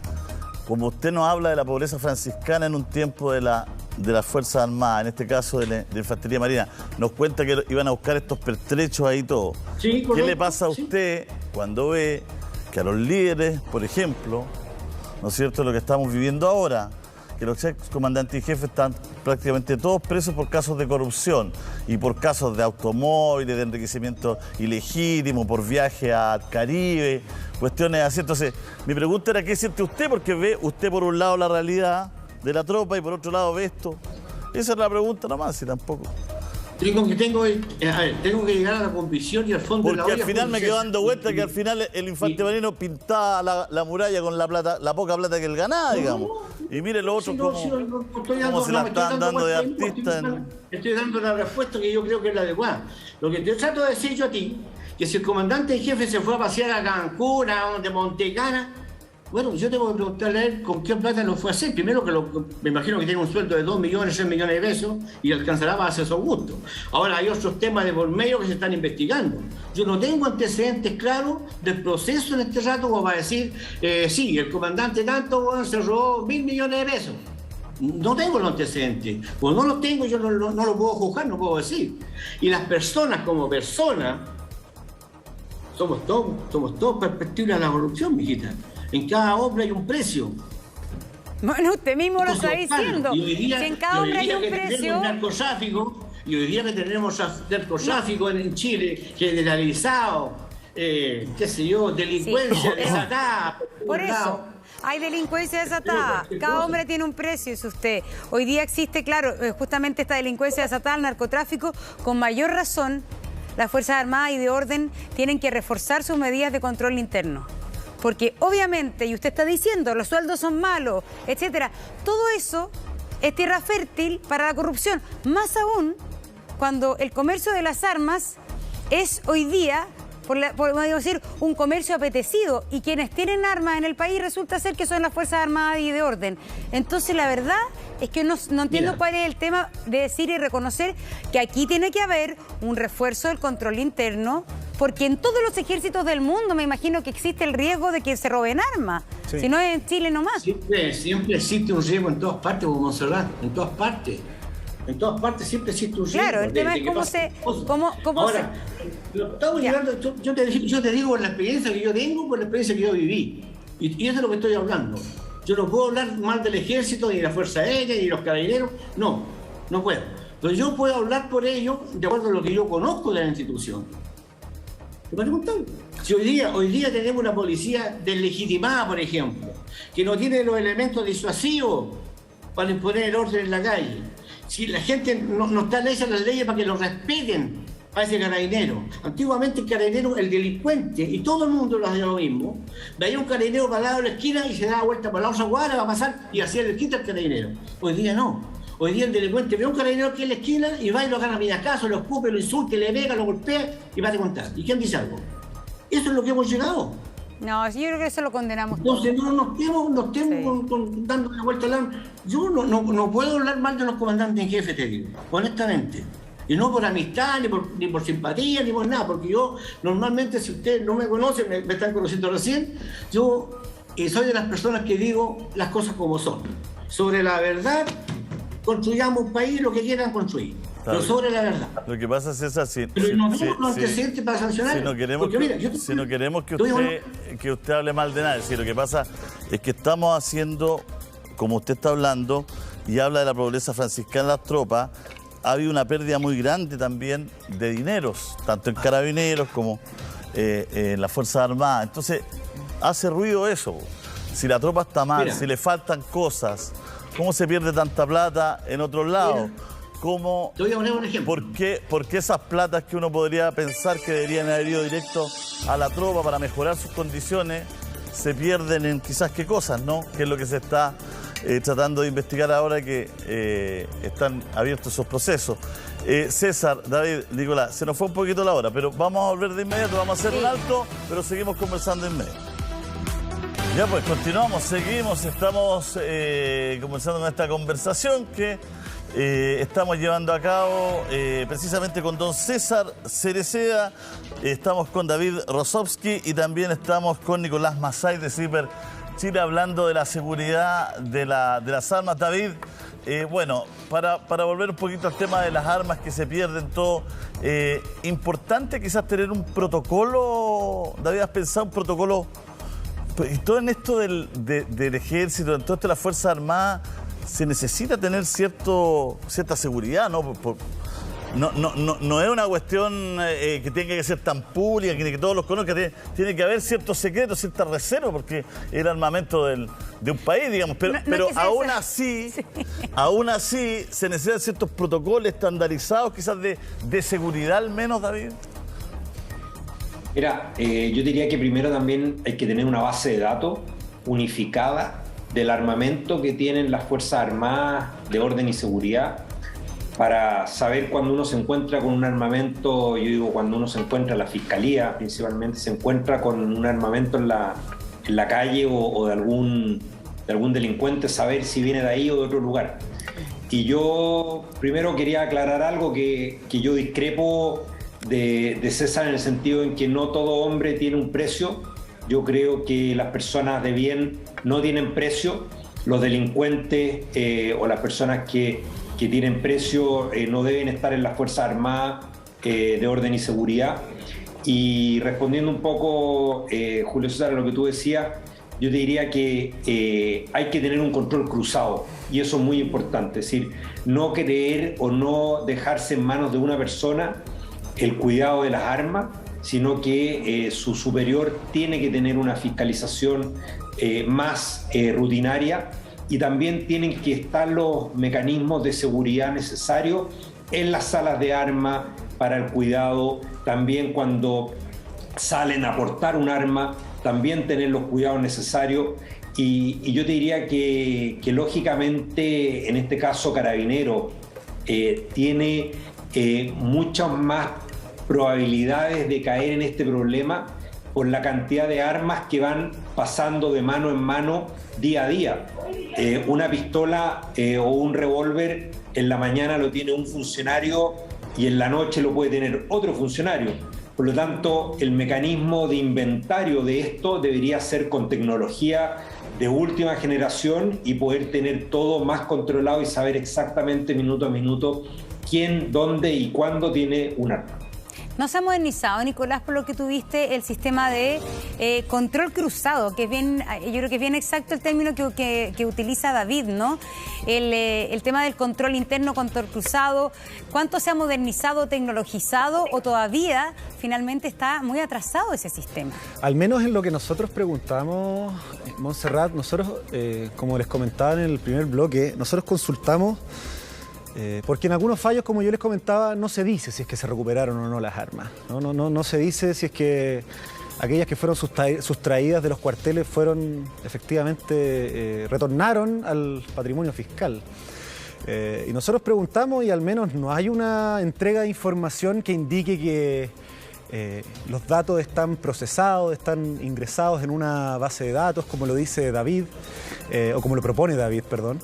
Como usted nos habla de la pobreza franciscana en un tiempo de las Fuerzas Armadas, en este caso de la Infantería Marina, nos cuenta que iban a buscar estos pertrechos ahí todo. Sí, ¿Qué le pasa a usted cuando ve que a los líderes, por ejemplo, ¿no es cierto?, lo que estamos viviendo ahora, que los ex comandantes y jefes están prácticamente todos presos por casos de corrupción y por casos de automóviles, de enriquecimiento ilegítimo, por viaje al Caribe, cuestiones así? Entonces, mi pregunta era, ¿qué siente usted? Porque ve usted por un lado la realidad de la tropa y por otro lado ve esto. Esa es la pregunta nomás, y tampoco... Tengo que llegar a la convicción y al fondo de la olla. Porque al final me quedo dando vuelta que al final el infante marino pintaba la muralla con la poca plata que él ganaba, digamos. Y mire los otros cómo se la están dando de artistas. Estoy dando una respuesta que yo creo que es la adecuada. Lo que te trato de decir yo a ti, que si el comandante en jefe se fue a pasear a Cancún, a Montecana, bueno, yo tengo que preguntarle a él con qué plata lo fue a hacer. Primero, me imagino que tiene un sueldo de 2 millones, 3 millones de pesos y alcanzará para hacer su gusto. Ahora, hay otros temas de por medio que se están investigando. Yo no tengo antecedentes claros del proceso en este rato como para decir, sí, el comandante tanto se robó 1.000 millones de pesos. No tengo los antecedentes. Pues no los tengo, yo no lo puedo juzgar, no puedo decir. Y las personas como personas, somos todos perspectivas de la corrupción, mijita. En cada hombre hay un precio. Bueno, usted mismo lo está diciendo. Si en cada hombre hay un precio... Y hoy día que tenemos narcotráfico en Chile, generalizado, qué sé yo, delincuencia desatada. Por eso, hay delincuencia desatada. Cada hombre tiene un precio, es usted. Hoy día existe, claro, justamente esta delincuencia desatada, el narcotráfico, con mayor razón. las Fuerzas Armadas y de Orden tienen que reforzar sus medidas de control interno. Porque obviamente, y usted está diciendo, los sueldos son malos, etcétera, todo eso es tierra fértil para la corrupción. Más aún cuando el comercio de las armas es hoy día, podemos decir, un comercio apetecido, y quienes tienen armas en el país resulta ser que son las Fuerzas Armadas y de Orden. Entonces la verdad es que no entiendo cuál es el tema de decir y reconocer que aquí tiene que haber un refuerzo del control interno, porque en todos los ejércitos del mundo me imagino que existe el riesgo de que se roben armas, sí. Si no es en Chile nomás. Siempre existe un riesgo en todas partes, como Monserrat, en todas partes. En todas partes siempre existe un riesgo. Claro, el tema es cómo Ahora, estamos llegando, yo te digo por la experiencia que yo tengo, por la experiencia que yo viví. Y eso es lo que estoy hablando. Yo no puedo hablar mal del ejército, ni de la Fuerza Aérea, ni de los carabineros. No puedo. Pero yo puedo hablar por ellos de acuerdo a lo que yo conozco de la institución. ¿Te parece contable? Si hoy día tenemos una policía deslegitimada, por ejemplo, que no tiene los elementos disuasivos para imponer el orden en la calle. Si la gente no está hechas las leyes para que lo respeten a ese carabinero. Antiguamente el carabinero, el delincuente, y todo el mundo lo hacía lo mismo, veía un carabinero parado en la esquina y se daba vuelta para la otra cuadra, va a pasar y hacía el quita al carabinero. Hoy día no. Hoy día el delincuente ve a un carabinero aquí en la esquina y va y lo gana a midacazo, lo escupe, lo insulta, le pega, lo golpea y va a contar. ¿Y quién dice algo? Eso es lo que hemos llegado. No, yo creo que eso lo condenamos todos. Entonces no estemos dando la vuelta al arma. Yo no puedo hablar mal de los comandantes en jefe, te digo, honestamente. Y no por amistad, ni por simpatía, ni por nada, porque yo normalmente, si ustedes no me conocen, me están conociendo recién, yo soy de las personas que digo las cosas como son. Sobre la verdad, construyamos un país lo que quieran construir. Pero sobre la verdad. Lo que pasa, César, pero no tenemos los antecedentes para sancionar. Si no queremos que usted hable mal de nadie, si lo que pasa es que estamos haciendo, como usted está hablando, y habla de la pobreza franciscana en las tropas, ha habido una pérdida muy grande también de dineros, tanto en carabineros como en las Fuerzas Armadas. Entonces, hace ruido eso. Si la tropa está mal, si le faltan cosas, ¿cómo se pierde tanta plata en otros lados? ¿Cómo, te voy a poner un ejemplo. ¿Por qué esas platas que uno podría pensar que deberían haber ido directo a la tropa para mejorar sus condiciones se pierden en quizás qué cosas, ¿no? Que es lo que se está tratando de investigar ahora que están abiertos esos procesos. César, David, Nicolás, se nos fue un poquito la hora, pero vamos a volver de inmediato, vamos a hacer un alto, pero seguimos conversando en medio. Ya pues, continuamos, seguimos, estamos comenzando con esta conversación que estamos llevando a cabo precisamente con don César Cereceda, estamos con David Rosowski y también estamos con Nicolás Masay de CIPER Chile hablando de la seguridad de las armas. David, bueno, para volver un poquito al tema de las armas que se pierden, todo, importante quizás tener un protocolo. David, ¿has pensado un protocolo? Y todo en esto del ejército, en todo esto de las Fuerzas Armadas, se necesita tener cierta seguridad, ¿no? No es una cuestión que tenga que ser tan pública, que todos los conozcan. Tiene que haber ciertos secretos, cierta reserva, porque es el armamento de un país, digamos. Pero aún así, aún así, se necesitan ciertos protocolos estandarizados, quizás de seguridad al menos, David. Mira, yo diría que primero también hay que tener una base de datos unificada del armamento que tienen las Fuerzas Armadas de orden y seguridad, para saber cuando uno se encuentra con un armamento, yo digo cuando uno se encuentra, la Fiscalía principalmente, se encuentra con un armamento en la calle o de algún delincuente, saber si viene de ahí o de otro lugar. Y yo primero quería aclarar algo que yo discrepo de César, en el sentido en que no todo hombre tiene un precio. Yo creo que las personas de bien no tienen precio, los delincuentes o las personas que tienen precio no deben estar en las Fuerzas Armadas de orden y seguridad. Y respondiendo un poco, Julio César, a lo que tú decías, yo te diría que hay que tener un control cruzado, y eso es muy importante, es decir, no creer o no dejarse en manos de una persona el cuidado de las armas, sino que su superior tiene que tener una fiscalización más rutinaria y también tienen que estar los mecanismos de seguridad necesarios en las salas de armas para el cuidado, también cuando salen a portar un arma, también tener los cuidados necesarios. Y yo te diría que lógicamente en este caso Carabineros tiene muchas más probabilidades de caer en este problema por la cantidad de armas que van pasando de mano en mano día a día. Una pistola o un revólver en la mañana lo tiene un funcionario y en la noche lo puede tener otro funcionario. Por lo tanto, el mecanismo de inventario de esto debería ser con tecnología de última generación y poder tener todo más controlado y saber exactamente minuto a minuto quién, dónde y cuándo tiene un arma. No se ha modernizado, Nicolás, por lo que tuviste, el sistema de control cruzado, que es bien, yo creo que es bien exacto el término que utiliza David, ¿no? El tema del control interno, control cruzado. ¿Cuánto se ha modernizado, tecnologizado o todavía finalmente está muy atrasado ese sistema? Al menos en lo que nosotros preguntamos, Montserrat, nosotros, como les comentaba en el primer bloque, nosotros consultamos. Porque en algunos fallos, como yo les comentaba, no se dice si es que se recuperaron o no las armas. No se dice si es que aquellas que fueron sustraídas de los cuarteles fueron efectivamente, retornaron al patrimonio fiscal. Y nosotros preguntamos y al menos no hay una entrega de información que indique que los datos están procesados, están ingresados en una base de datos, como lo dice David, o como lo propone David, perdón.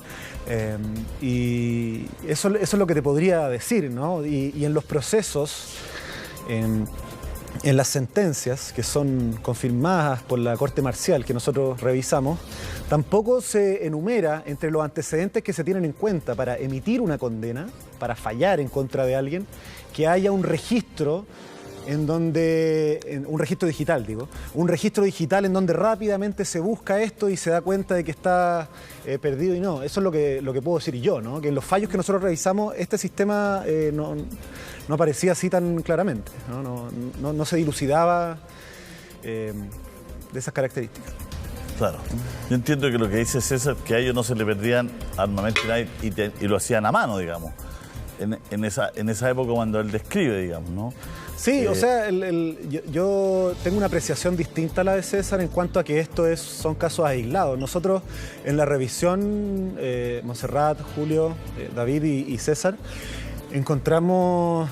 Y eso es lo que te podría decir, ¿no? Y en los procesos, en las sentencias que son confirmadas por la Corte Marcial que nosotros revisamos, tampoco se enumera entre los antecedentes que se tienen en cuenta para emitir una condena, para fallar en contra de alguien, que haya un registro un registro digital, un registro digital en donde rápidamente se busca esto y se da cuenta de que está perdido y no. Eso es lo que puedo decir yo, ¿no? Que en los fallos que nosotros revisamos, este sistema no aparecía así tan claramente, no se dilucidaba de esas características. Claro. Yo entiendo que lo que dice César, que a ellos no se le perdían armamento y lo hacían a mano, digamos, en esa época cuando él describe, digamos, ¿no? Sí, o sea, yo tengo una apreciación distinta a la de César en cuanto a que son casos aislados. Nosotros en la revisión, Montserrat, Julio, David y César, encontramos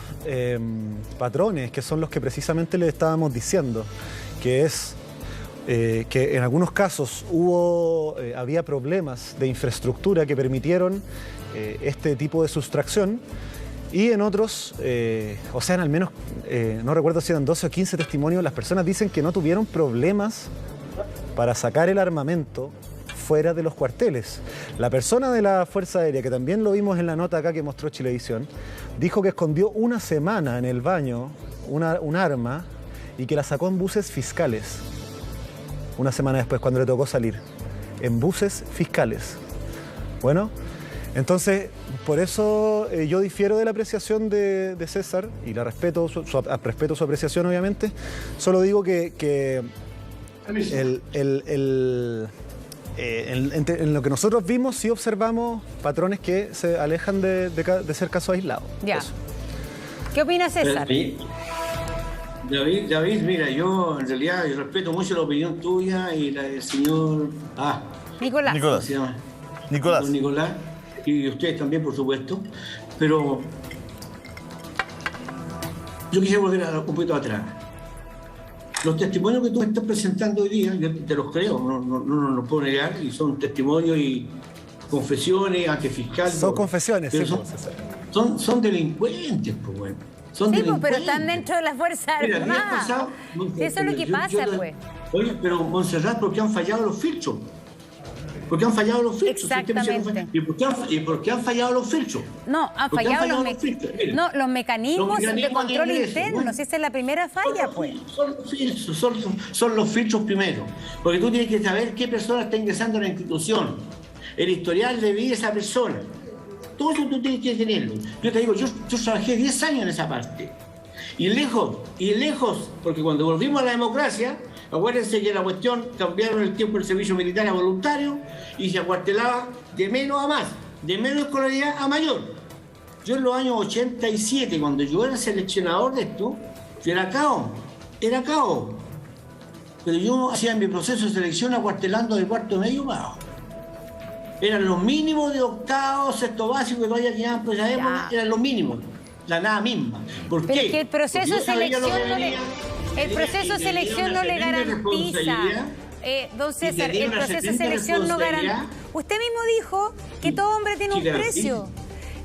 patrones que son los que precisamente les estábamos diciendo, que es que en algunos casos había problemas de infraestructura que permitieron este tipo de sustracción. Y en otros, o sea, en al menos, no recuerdo si eran 12 o 15 testimonios, las personas dicen que no tuvieron problemas para sacar el armamento fuera de los cuarteles. La persona de la Fuerza Aérea, que también lo vimos en la nota acá que mostró Chilevisión, dijo que escondió una semana en el baño un arma y que la sacó en buses fiscales. Una semana después, cuando le tocó salir. En buses fiscales. Bueno, entonces, por eso yo difiero de la apreciación de César y la respeto su apreciación, obviamente. Solo digo que en lo que nosotros vimos sí observamos patrones que se alejan de ser casos aislados. Ya. Eso. ¿Qué opina César? David, mira, yo en realidad respeto mucho la opinión tuya y la del señor Nicolás. ¿Cómo se llama? Nicolás. Y ustedes también, por supuesto, pero yo quisiera volver un poquito atrás. Los testimonios que tú me estás presentando hoy día, yo te los creo, no los puedo negar, y son testimonios y confesiones ante fiscal. Son confesiones, sí, son delincuentes, pues bueno. Son delincuentes. Pero están dentro de las Fuerzas Armadas. Eso es lo que pasa, pues. Oye, pero Montserrat, ¿por qué han fallado los filtros? ¿Por qué han fallado los filtros? Exactamente. ¿Y por qué han fallado los filtros? No, han fallado los mecanismos de control interno. Bueno, si esa es la primera falla, pues. Son los filtros primero. Porque tú tienes que saber qué persona está ingresando a la institución. El historial de vida de esa persona. Todo eso tú tienes que tenerlo. Yo te digo, yo trabajé 10 años en esa parte. Y lejos, porque cuando volvimos a la democracia, Acuérdense que la cuestión cambiaron el tiempo del servicio militar a voluntario y se acuartelaba de menos a más, de menos escolaridad a mayor. Yo en los años 87, cuando yo era seleccionador de esto, yo era cao. Pero yo hacía mi proceso de selección acuartelando de cuarto medio para abajo. Eran los mínimos de octavo, sexto básico que todavía quedaban por esa época, eran los mínimos, la nada misma. ¿Por Pero qué? es que el proceso de selección no le garantiza. Don César, el proceso de selección no garantiza. Usted mismo dijo que todo hombre tiene un precio.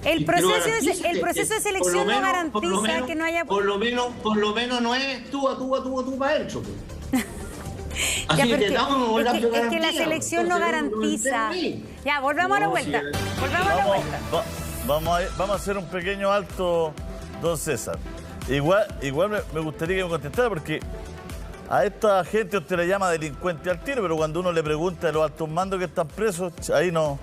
El proceso de selección no garantiza que no haya... Por lo menos no es tú para adentro. Así es que la selección no garantiza. Ya, volvamos a la vuelta. Vamos a hacer un pequeño alto, don César. Igual me gustaría que me contestara, porque a esta gente usted le llama delincuente al tiro, pero cuando uno le pregunta de los altos mandos que están presos, ahí no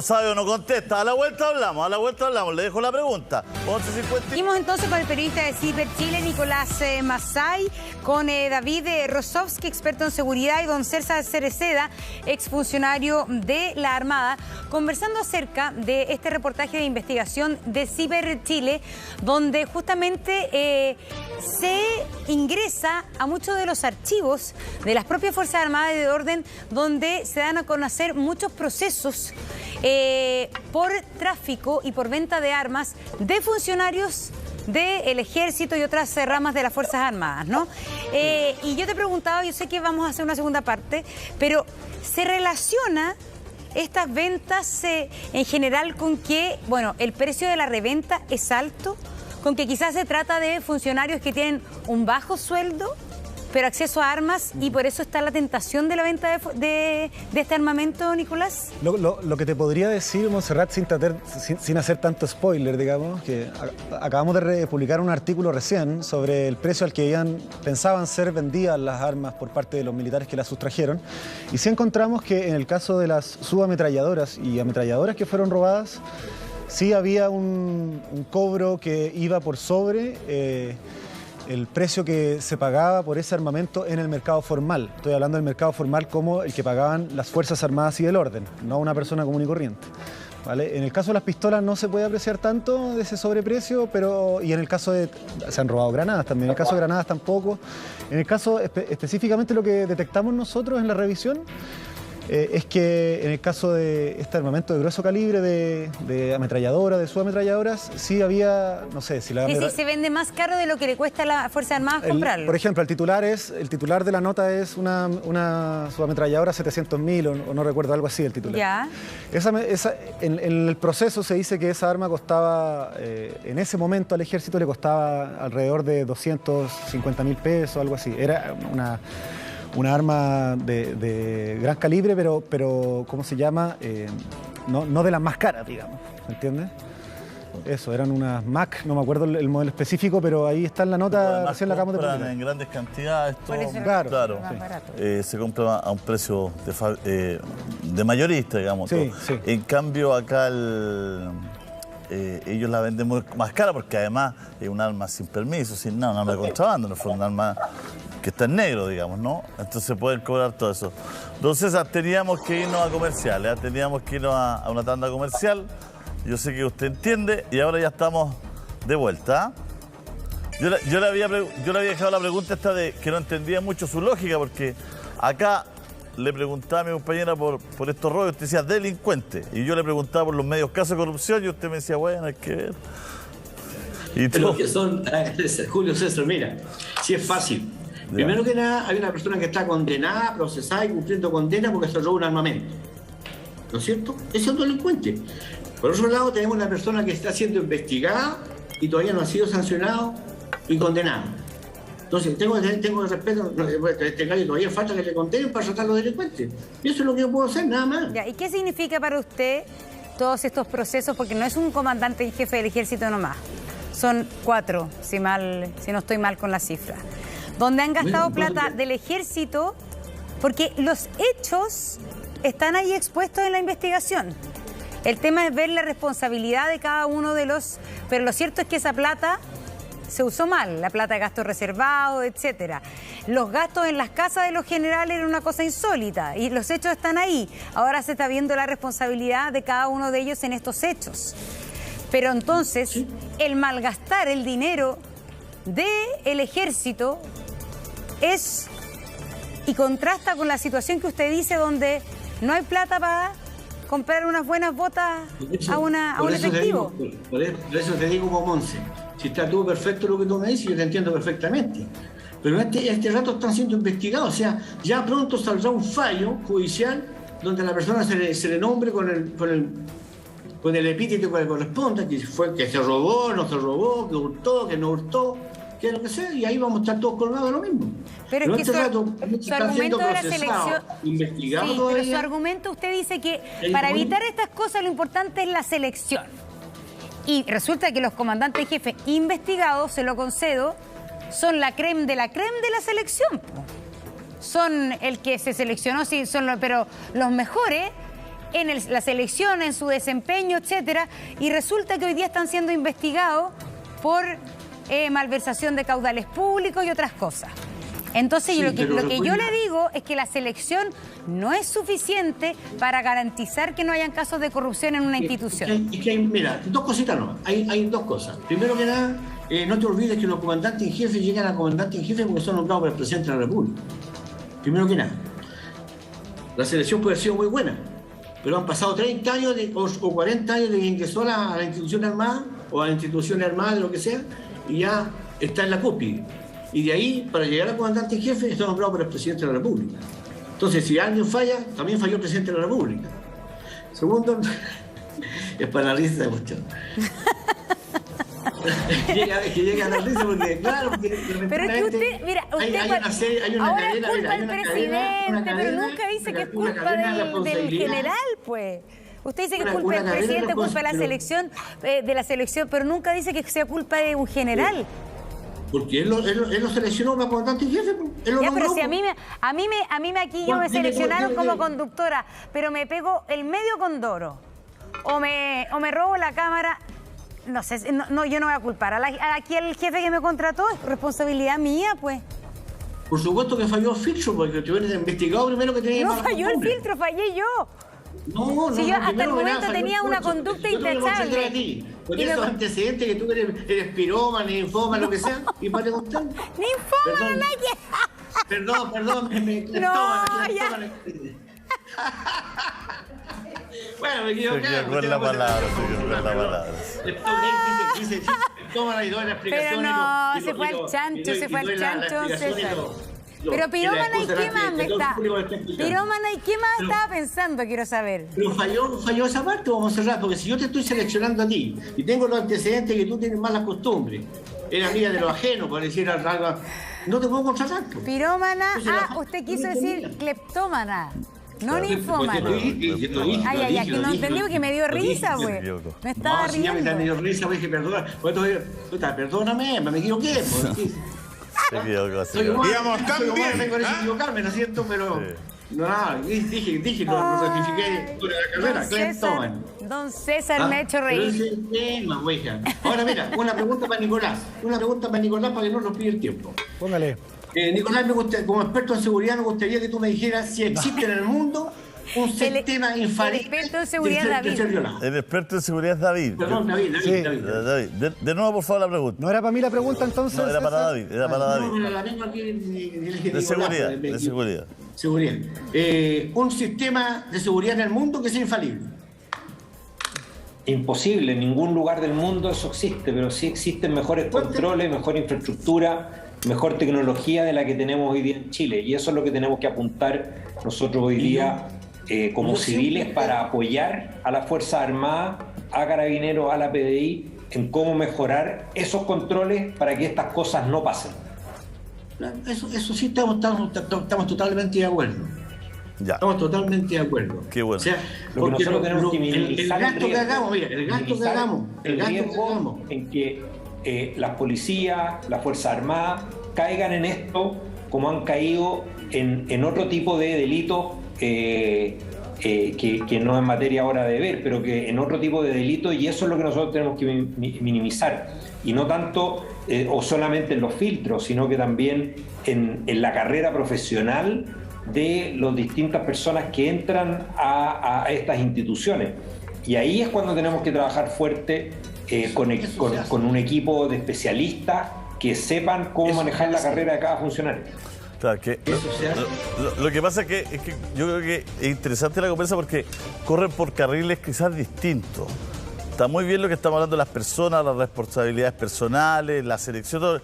sabe o no contesta. A la vuelta hablamos. Le dejo la pregunta. 11:50. Seguimos entonces con el periodista de CIPER Chile, Nicolás Massay, con David Rosowski, experto en seguridad, y don César Cereceda, exfuncionario de la Armada, conversando acerca de este reportaje de investigación de CIPER Chile, donde justamente se ingresa a muchos de los archivos de las propias Fuerzas Armadas y de Orden, donde se dan a conocer muchos procesos por tráfico y por venta de armas de funcionarios del Ejército y otras ramas de las Fuerzas Armadas, ¿no? Y yo te preguntaba, yo sé que vamos a hacer una segunda parte, pero ¿se relaciona estas ventas en general con que, bueno, el precio de la reventa es alto? ¿Con que quizás se trata de funcionarios que tienen un bajo sueldo, pero acceso a armas, y por eso está la tentación de la venta de este armamento, Nicolás? Lo que te podría decir, Montserrat, sin hacer tanto spoiler, digamos, que acabamos de publicar un artículo recién sobre el precio al que pensaban ser vendidas las armas por parte de los militares que las sustrajeron, y sí encontramos que en el caso de las subametralladoras y ametralladoras que fueron robadas, sí había un cobro que iba por sobre el precio que se pagaba por ese armamento en el mercado formal. Estoy hablando del mercado formal como el que pagaban las Fuerzas Armadas y del Orden, no una persona común y corriente. ¿Vale? En el caso de las pistolas no se puede apreciar tanto de ese sobreprecio, y en el caso de... se han robado granadas también, en el caso de granadas tampoco. En el caso específicamente lo que detectamos nosotros en la revisión es que en el caso de este armamento de grueso calibre, de ametralladoras, de subametralladoras, sí había, no sé, si la... Sí, se vende más caro de lo que le cuesta a las Fuerzas Armadas comprarlo. Por ejemplo, el titular de la nota es una subametralladora 700.000, o no recuerdo, algo así el titular. Ya. En el proceso se dice que esa arma costaba, en ese momento al ejército le costaba alrededor de 250.000 pesos, algo así. Era una arma de gran calibre, pero ¿cómo se llama? No de las más caras, digamos, ¿me entiendes? Eso, eran unas MAC, no me acuerdo el modelo específico, pero ahí está en la nota, recién la acabamos de publicar. En grandes cantidades, todo, claro, se compra a un precio de mayorista, digamos. Sí, sí. En cambio, acá ellos la venden más cara, porque además es un arma sin permiso, sin nada, un arma de contrabando, no fue un arma que está en negro, digamos, ¿no? Entonces pueden cobrar todo eso. Entonces teníamos que irnos a comerciales, teníamos que irnos a una tanda comercial. Yo sé que usted entiende y ahora ya estamos de vuelta. Yo le había dejado la pregunta esta de que no entendía mucho su lógica, porque acá le preguntaba a mi compañera por estos robos, usted decía delincuente, y yo le preguntaba por los medios casos de corrupción y usted me decía, bueno, hay que ver. Los que son, Julio César, mira, si es fácil. Primero que nada, hay una persona que está condenada, procesada y cumpliendo condena porque se robó un armamento. ¿No es cierto? Ese es un delincuente. Por otro lado, tenemos una persona que está siendo investigada y todavía no ha sido sancionado y condenado. Entonces, tengo respeto, este gallo todavía falta que le condenen para tratar a los delincuentes. Y eso es lo que yo puedo hacer, nada más. Ya, ¿y qué significa para usted todos estos procesos? Porque no es un comandante y jefe del ejército nomás. Son 4, si no estoy mal con la cifra. Donde han gastado plata del ejército, porque los hechos están ahí expuestos en la investigación. El tema es ver la responsabilidad de cada uno de los... Pero lo cierto es que esa plata se usó mal, la plata de gastos reservados, etcétera. Los gastos en las casas de los generales eran una cosa insólita y los hechos están ahí. Ahora se está viendo la responsabilidad de cada uno de ellos en estos hechos. Pero entonces, el malgastar el dinero del ejército es y contrasta con la situación que usted dice, donde no hay plata para comprar unas buenas botas a un efectivo. Por eso te digo, Monse, si está todo perfecto lo que tú me dices, yo te entiendo perfectamente. Pero este rato están siendo investigados, o sea, ya pronto saldrá un fallo judicial donde a la persona se le nombre con el epíteto que le corresponda, que se robó, no se robó, que hurtó, que no hurtó, que lo que sea, y ahí vamos a estar todos colgados de lo mismo. Pero es que su argumento de la selección... Investigado sí, todavía. pero su argumento, usted dice que para evitar estas cosas lo importante es la selección. Y resulta que los comandantes jefes investigados, se lo concedo, son la creme de la selección. Son el que se seleccionó, sí, pero los mejores en la selección, en su desempeño, etcétera. Y resulta que hoy día están siendo investigados por malversación de caudales públicos y otras cosas. Entonces, sí, lo que yo le digo es que la selección no es suficiente para garantizar que no hayan casos de corrupción en una institución. Mira, dos cositas no. Hay dos cosas. Primero que nada, no te olvides que los comandantes en jefe llegan a comandantes en jefe porque son nombrados por el presidente de la República. Primero que nada. La selección puede haber sido muy buena, pero han pasado 30 años o 40 años de que ingresó a la institución armada o a la institución armada, de lo que sea, y ya está en la cúspide. Y de ahí, para llegar a comandante en jefe, está nombrado por el presidente de la República. Entonces, si alguien falla, también falló el presidente de la República. Segundo, es para la risa de cuestión. que llega a la risa porque, claro, pero es que usted, mira, hay una ahora cadena, es culpa hay del una presidente, cadena, pero nunca dice que es culpa del general, pues. Usted dice que es culpa del presidente, culpa de la selección, pero nunca dice que sea culpa de un general. Porque él lo seleccionó para comandante en jefe. Ya, pero si a mí aquí yo me seleccionaron como conductora, pero me pego el medio condoro o me robo la cámara, no sé, no, yo no voy a culpar. Aquí el jefe que me contrató es responsabilidad mía, pues. Por supuesto que falló el filtro, porque tú eres investigado primero que tenía. No falló el filtro, fallé yo. No, si yo hasta el momento tenía una conducta intachable. Con esos antecedentes que tú eres pirómana, ninfómana, lo que sea, y para preguntar. ¡Ninfómana, nadie! Perdón, ya. Bueno, me equivoqué. Con la palabra. Dice, tómala y doy la explicación. Pero no, se fue al chancho, César. Pero pirómana, ¿y qué más me está? Pirómana, ¿y qué más estaba pensando? Quiero saber. Pero falló esa parte, vamos a cerrar, porque si yo te estoy seleccionando a ti y tengo los antecedentes que tú tienes malas costumbres, eres amiga de lo ajeno, por decir algo, no te puedo contratar. Pirómana, usted quiso decir cleptómana. No ninfómana. Ay, que no entendí porque me dio risa, güey. Me estaba riendo. Me dio risa, güey, que perdóname, me equivoqué. Digamos también. Me parece equivocarme, ¿no es cierto? Pero dije, lo rectifiqué sobre la carrera. Don César me ha hecho reír. Ahora mira, una pregunta para Nicolás para que no nos pille el tiempo. Póngale. Nicolás, como experto en seguridad, me gustaría que tú me dijeras si existe en el mundo un sistema infalible. El experto en seguridad es David. El experto en seguridad es David. Perdón, David. De nuevo, por favor, la pregunta. ¿No era para mí la pregunta entonces? No, era para David. No, la misma que de seguridad. Seguridad. Un sistema de seguridad en el mundo que sea infalible. Imposible, en ningún lugar del mundo eso existe, pero sí existen mejores controles, mejor infraestructura, mejor tecnología de la que tenemos hoy día en Chile. Y eso es lo que tenemos que apuntar nosotros hoy día como civiles para apoyar a las Fuerzas Armadas, a Carabineros, a la PDI, en cómo mejorar esos controles para que estas cosas no pasen. Eso sí estamos totalmente de acuerdo. Ya. Estamos totalmente de acuerdo. Qué bueno. O sea, lo que nosotros tenemos que minimizar el gasto que hagamos, el riesgo en que las policías, las Fuerzas Armadas caigan en esto como han caído en otro tipo de delitos que no es materia ahora de ver, pero que en otro tipo de delitos, y eso es lo que nosotros tenemos que minimizar, y no tanto o solamente en los filtros, sino que también en la carrera profesional de las distintas personas que entran a estas instituciones. Y ahí es cuando tenemos que trabajar fuerte con un equipo de especialistas que sepan cómo manejar la carrera de cada funcionario. Claro, lo que pasa es que yo creo que es interesante la conversa porque corren por carriles quizás distintos. Está muy bien lo que estamos hablando de las personas, las responsabilidades personales, la selección, todo,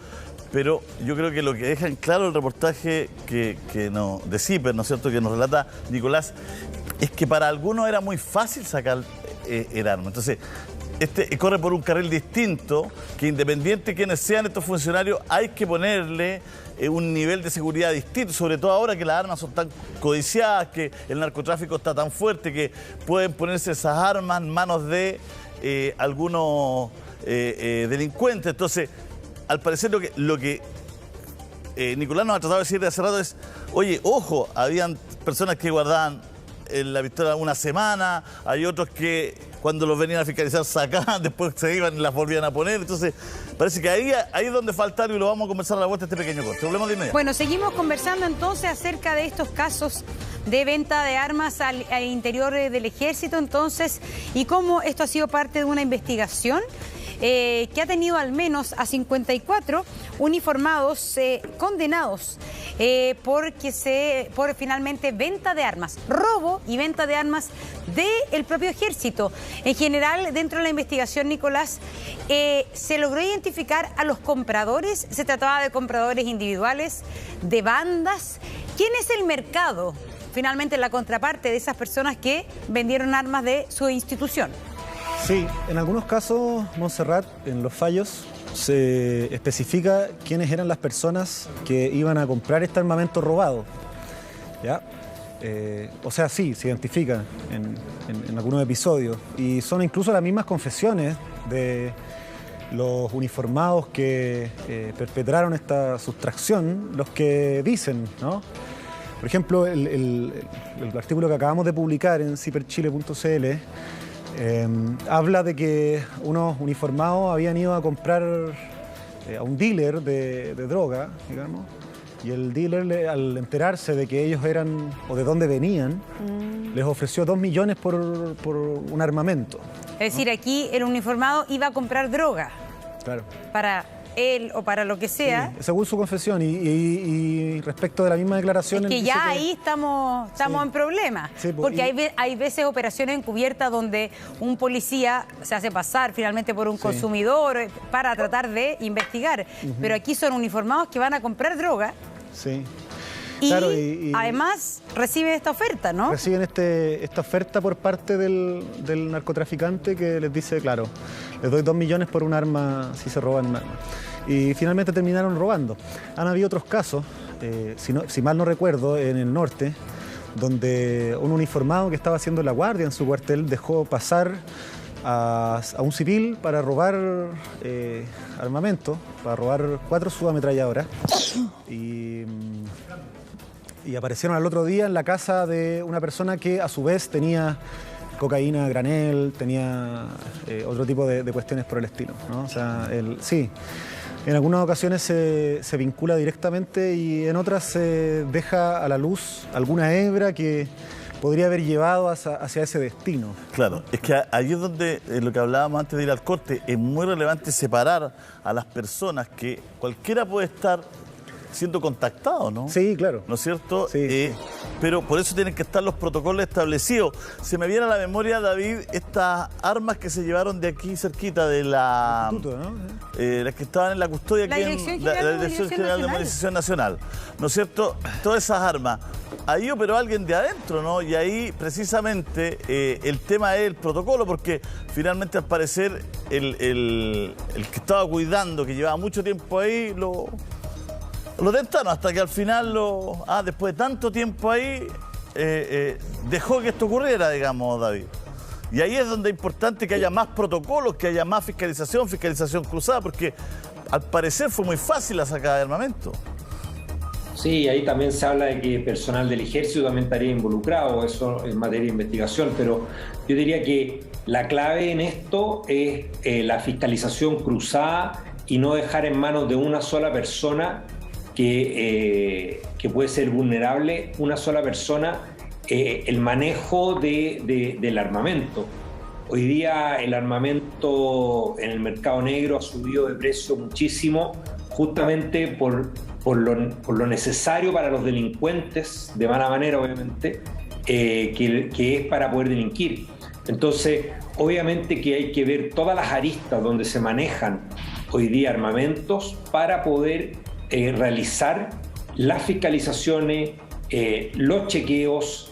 pero yo creo que lo que deja en claro el reportaje de CIPER, ¿no es cierto?, que nos relata Nicolás, es que para algunos era muy fácil sacar el arma. Entonces, corre por un carril distinto, que independiente de quienes sean estos funcionarios, hay que ponerle un nivel de seguridad distinto, sobre todo ahora que las armas son tan codiciadas, que el narcotráfico está tan fuerte, que pueden ponerse esas armas en manos de algunos delincuentes. Entonces, al parecer lo que Nicolás nos ha tratado de decir de hace rato es, oye, ojo, habían personas que guardaban la pistola una semana, hay otros que cuando los venían a fiscalizar sacaban, después se iban y las volvían a poner. Entonces, parece que ahí es donde falta algo y lo vamos a conversar a la vuelta de este pequeño corte. Volvemos de inmediato. Bueno, seguimos conversando entonces acerca de estos casos de venta de armas al interior del ejército, entonces, y cómo esto ha sido parte de una investigación que ha tenido al menos a 54 uniformados condenados por finalmente venta de armas, robo y venta de armas del propio ejército. En general, dentro de la investigación, Nicolás, se logró identificar a los compradores. Se trataba de compradores individuales, de bandas. ¿Quién es el mercado? Finalmente, la contraparte de esas personas que vendieron armas de su institución. Sí, en algunos casos, Montserrat, en los fallos, se especifica quiénes eran las personas que iban a comprar este armamento robado. ¿Ya? O sea, sí, se identifica en algunos episodios. Y son incluso las mismas confesiones de los uniformados que perpetraron esta sustracción, los que dicen, ¿no? Por ejemplo, el artículo que acabamos de publicar en ciperchile.cl habla de que unos uniformados habían ido a comprar a un dealer de droga, digamos, y el dealer, al enterarse de que ellos eran o de dónde venían, les ofreció 2 millones por un armamento. Es decir, aquí el uniformado iba a comprar droga. Claro. Para él o para lo que sea. Sí, según su confesión y respecto de la misma declaración... Es que ya ahí estamos en problemas, sí, porque hay veces operaciones encubiertas donde un policía se hace pasar finalmente por un consumidor para tratar de investigar, pero aquí son uniformados que van a comprar droga. Sí. Y, claro, además reciben esta oferta, ¿no? Reciben esta oferta por parte del narcotraficante que les dice, claro, les doy 2 millones por un arma si se roban un arma. Y finalmente terminaron robando. Han habido otros casos, si mal no recuerdo, en el norte, donde un uniformado que estaba haciendo la guardia en su cuartel dejó pasar a un civil para robar armamento, para robar 4 subametralladoras. Y aparecieron al otro día en la casa de una persona que a su vez tenía cocaína a granel, tenía otro tipo de cuestiones por el estilo, ¿no? O sea, sí, en algunas ocasiones se vincula directamente y en otras se deja a la luz alguna hebra que podría haber llevado hacia ese destino. Claro, es que ahí es donde, lo que hablábamos antes de ir al corte, es muy relevante separar a las personas que cualquiera puede estar siendo contactado, ¿no? Sí, claro. ¿No es cierto? Sí. Pero por eso tienen que estar los protocolos establecidos. Se me viene a la memoria, David, estas armas que se llevaron de aquí cerquita de la... Instituto, ¿no? Las que estaban en la custodia La aquí Dirección en la Dirección General de Movilización Nacional. ¿No es cierto? Todas esas armas. Ahí operó alguien de adentro, ¿no? Y ahí precisamente el tema es el protocolo, porque finalmente al parecer el que estaba cuidando, que llevaba mucho tiempo ahí, lo tentaron hasta que al final, después de tanto tiempo ahí, dejó que esto ocurriera, digamos, David. Y ahí es donde es importante que haya más protocolos, que haya más fiscalización cruzada, porque al parecer fue muy fácil la sacada de armamento. Sí, ahí también se habla de que personal del ejército también estaría involucrado, eso en materia de investigación, pero yo diría que la clave en esto es la fiscalización cruzada y no dejar en manos de una sola persona que puede ser vulnerable, una sola persona, el manejo del armamento. Hoy día el armamento en el mercado negro ha subido de precio muchísimo, justamente por lo necesario para los delincuentes, de mala manera obviamente, que es para poder delinquir. Entonces, obviamente que hay que ver todas las aristas donde se manejan hoy día armamentos para poder realizar las fiscalizaciones, los chequeos,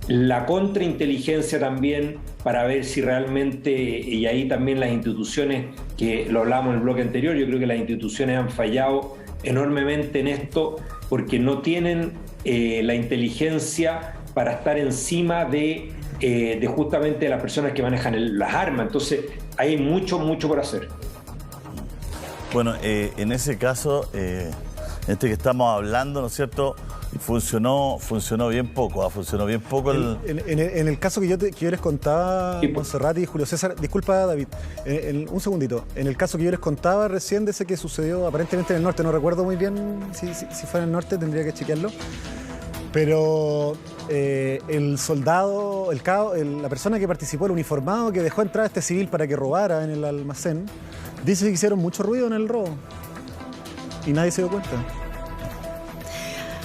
la contrainteligencia también, para ver si realmente, y ahí también las instituciones, que lo hablamos en el bloque anterior, yo creo que las instituciones han fallado enormemente en esto porque no tienen la inteligencia para estar encima de justamente las personas que manejan las armas. Entonces hay mucho por hacer. Bueno, en ese caso, este que estamos hablando, ¿no es cierto?, funcionó bien poco, funcionó bien poco. En el caso que yo les contaba, Sí, Montserrat y Julio César, disculpa David, un segundito, en el caso que yo les contaba recién de ese que sucedió aparentemente en el norte, no recuerdo muy bien si fue en el norte, tendría que chequearlo, pero el soldado, la persona que participó, el uniformado que dejó entrar a este civil para que robara en el almacén, dice que hicieron mucho ruido en el robo y nadie se dio cuenta.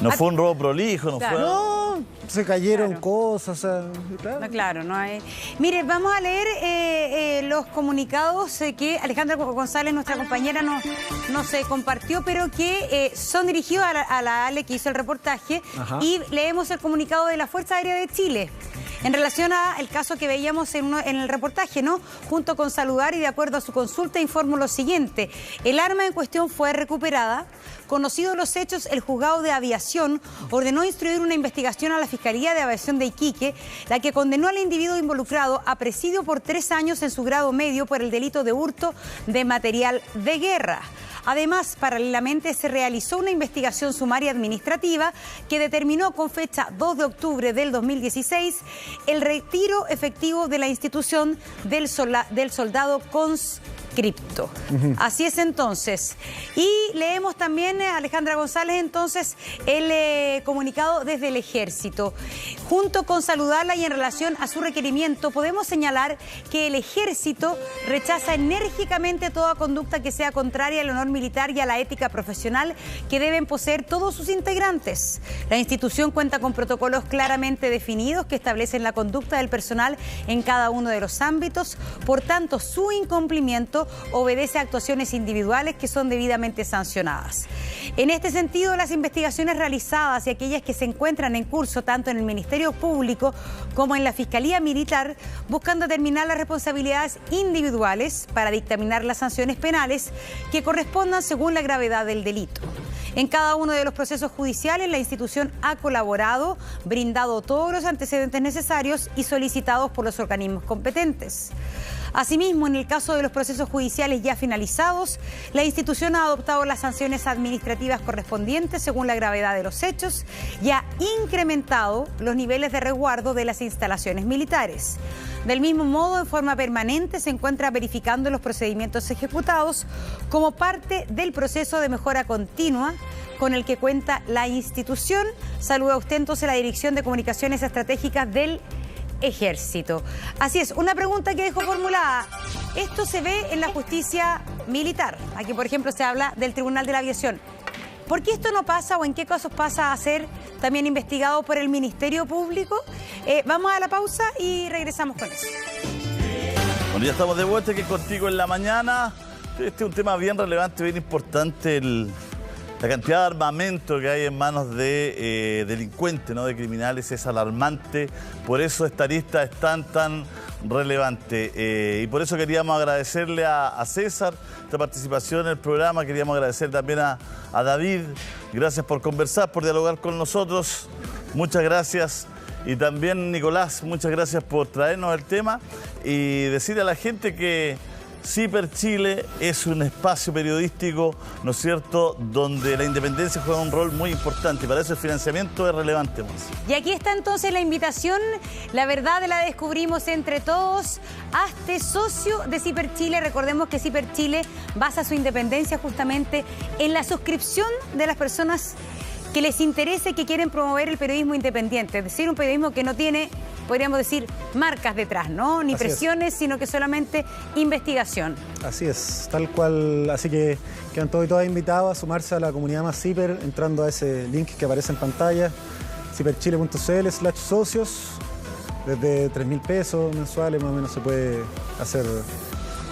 No fue un robo prolijo, no Claro. fue... No, se cayeron Claro. cosas, o sea, claro. No, claro, no hay. Mire, vamos a leer los comunicados que Alejandra González, nuestra compañera, nos compartió, pero que son dirigidos a la Ale que hizo el reportaje. Ajá. Y leemos el comunicado de la Fuerza Aérea de Chile. En relación al caso que veíamos en el reportaje, ¿no? Junto con Saludar y de acuerdo a su consulta, informo lo siguiente. El arma en cuestión fue recuperada. Conocidos los hechos, el juzgado de aviación ordenó instruir una investigación a la Fiscalía de Aviación de Iquique, la que condenó al individuo involucrado a presidio por 3 años en su grado medio por el delito de hurto de material de guerra. Además, paralelamente se realizó una investigación sumaria administrativa que determinó con fecha 2 de octubre del 2016 el retiro efectivo de la institución del soldado conscripto. Así es entonces. Y leemos también, Alejandra González, entonces, el comunicado desde el Ejército. Junto con Saludarla y en relación a su requerimiento, podemos señalar que el Ejército rechaza enérgicamente toda conducta que sea contraria al honor militar y a la ética profesional que deben poseer todos sus integrantes. La institución cuenta con protocolos claramente definidos que establecen la conducta del personal en cada uno de los ámbitos. Por tanto, su incumplimiento obedece a actuaciones individuales que son debidamente sancionadas. En este sentido, las investigaciones realizadas y aquellas que se encuentran en curso tanto en el Ministerio Público como en la Fiscalía Militar buscan determinar las responsabilidades individuales para dictaminar las sanciones penales que correspondan según la gravedad del delito. En cada uno de los procesos judiciales, la institución ha colaborado, brindado todos los antecedentes necesarios y solicitados por los organismos competentes. Asimismo, en el caso de los procesos judiciales ya finalizados, la institución ha adoptado las sanciones administrativas correspondientes según la gravedad de los hechos y ha incrementado los niveles de resguardo de las instalaciones militares. Del mismo modo, en forma permanente, se encuentra verificando los procedimientos ejecutados como parte del proceso de mejora continua con el que cuenta la institución. Saluda a usted entonces la Dirección de Comunicaciones Estratégicas del Ejército. Así es, una pregunta que dejo formulada. Esto se ve en la justicia militar. Aquí, por ejemplo, se habla del Tribunal de la Aviación. ¿Por qué esto no pasa o en qué casos pasa a ser también investigado por el Ministerio Público? Vamos a la pausa y regresamos con eso. Bueno, ya estamos de vuelta aquí contigo en la mañana. Este es un tema bien relevante, bien importante, la cantidad de armamento que hay en manos de delincuentes, ¿no?, de criminales, es alarmante. Por eso esta lista es tan relevante. Y por eso queríamos agradecerle a César esta participación en el programa. Queríamos agradecer también a David. Gracias por conversar, por dialogar con nosotros. Muchas gracias. Y también, Nicolás, muchas gracias por traernos el tema y decirle a la gente que Ciper Chile es un espacio periodístico, ¿no es cierto?, donde la independencia juega un rol muy importante y para eso el financiamiento es relevante, Monse. Y aquí está entonces la invitación, la verdad la descubrimos entre todos. Hazte socio de Ciper Chile. Recordemos que Ciper Chile basa su independencia justamente en la suscripción de las personas que les interese, que quieren promover el periodismo independiente, es decir, un periodismo que no tiene, podríamos decir, marcas detrás, ¿no? Ni presiones, sino que solamente investigación. Así es, tal cual. Así que quedan todos y todas invitados a sumarse a la comunidad más Ciper, entrando a ese link que aparece en pantalla, ciperchile.cl/socios. Desde 3.000 pesos mensuales más o menos se puede hacer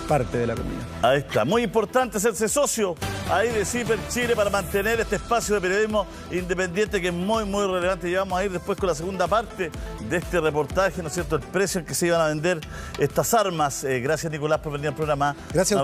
parte de la comunidad. Ahí está, muy importante hacerse socio ahí de Ciper Chile para mantener este espacio de periodismo independiente que es muy, muy relevante. Y vamos a ir después con la segunda parte de este reportaje, ¿no es cierto?, el precio en que se iban a vender estas armas. Gracias, Nicolás, por venir al programa. Gracias a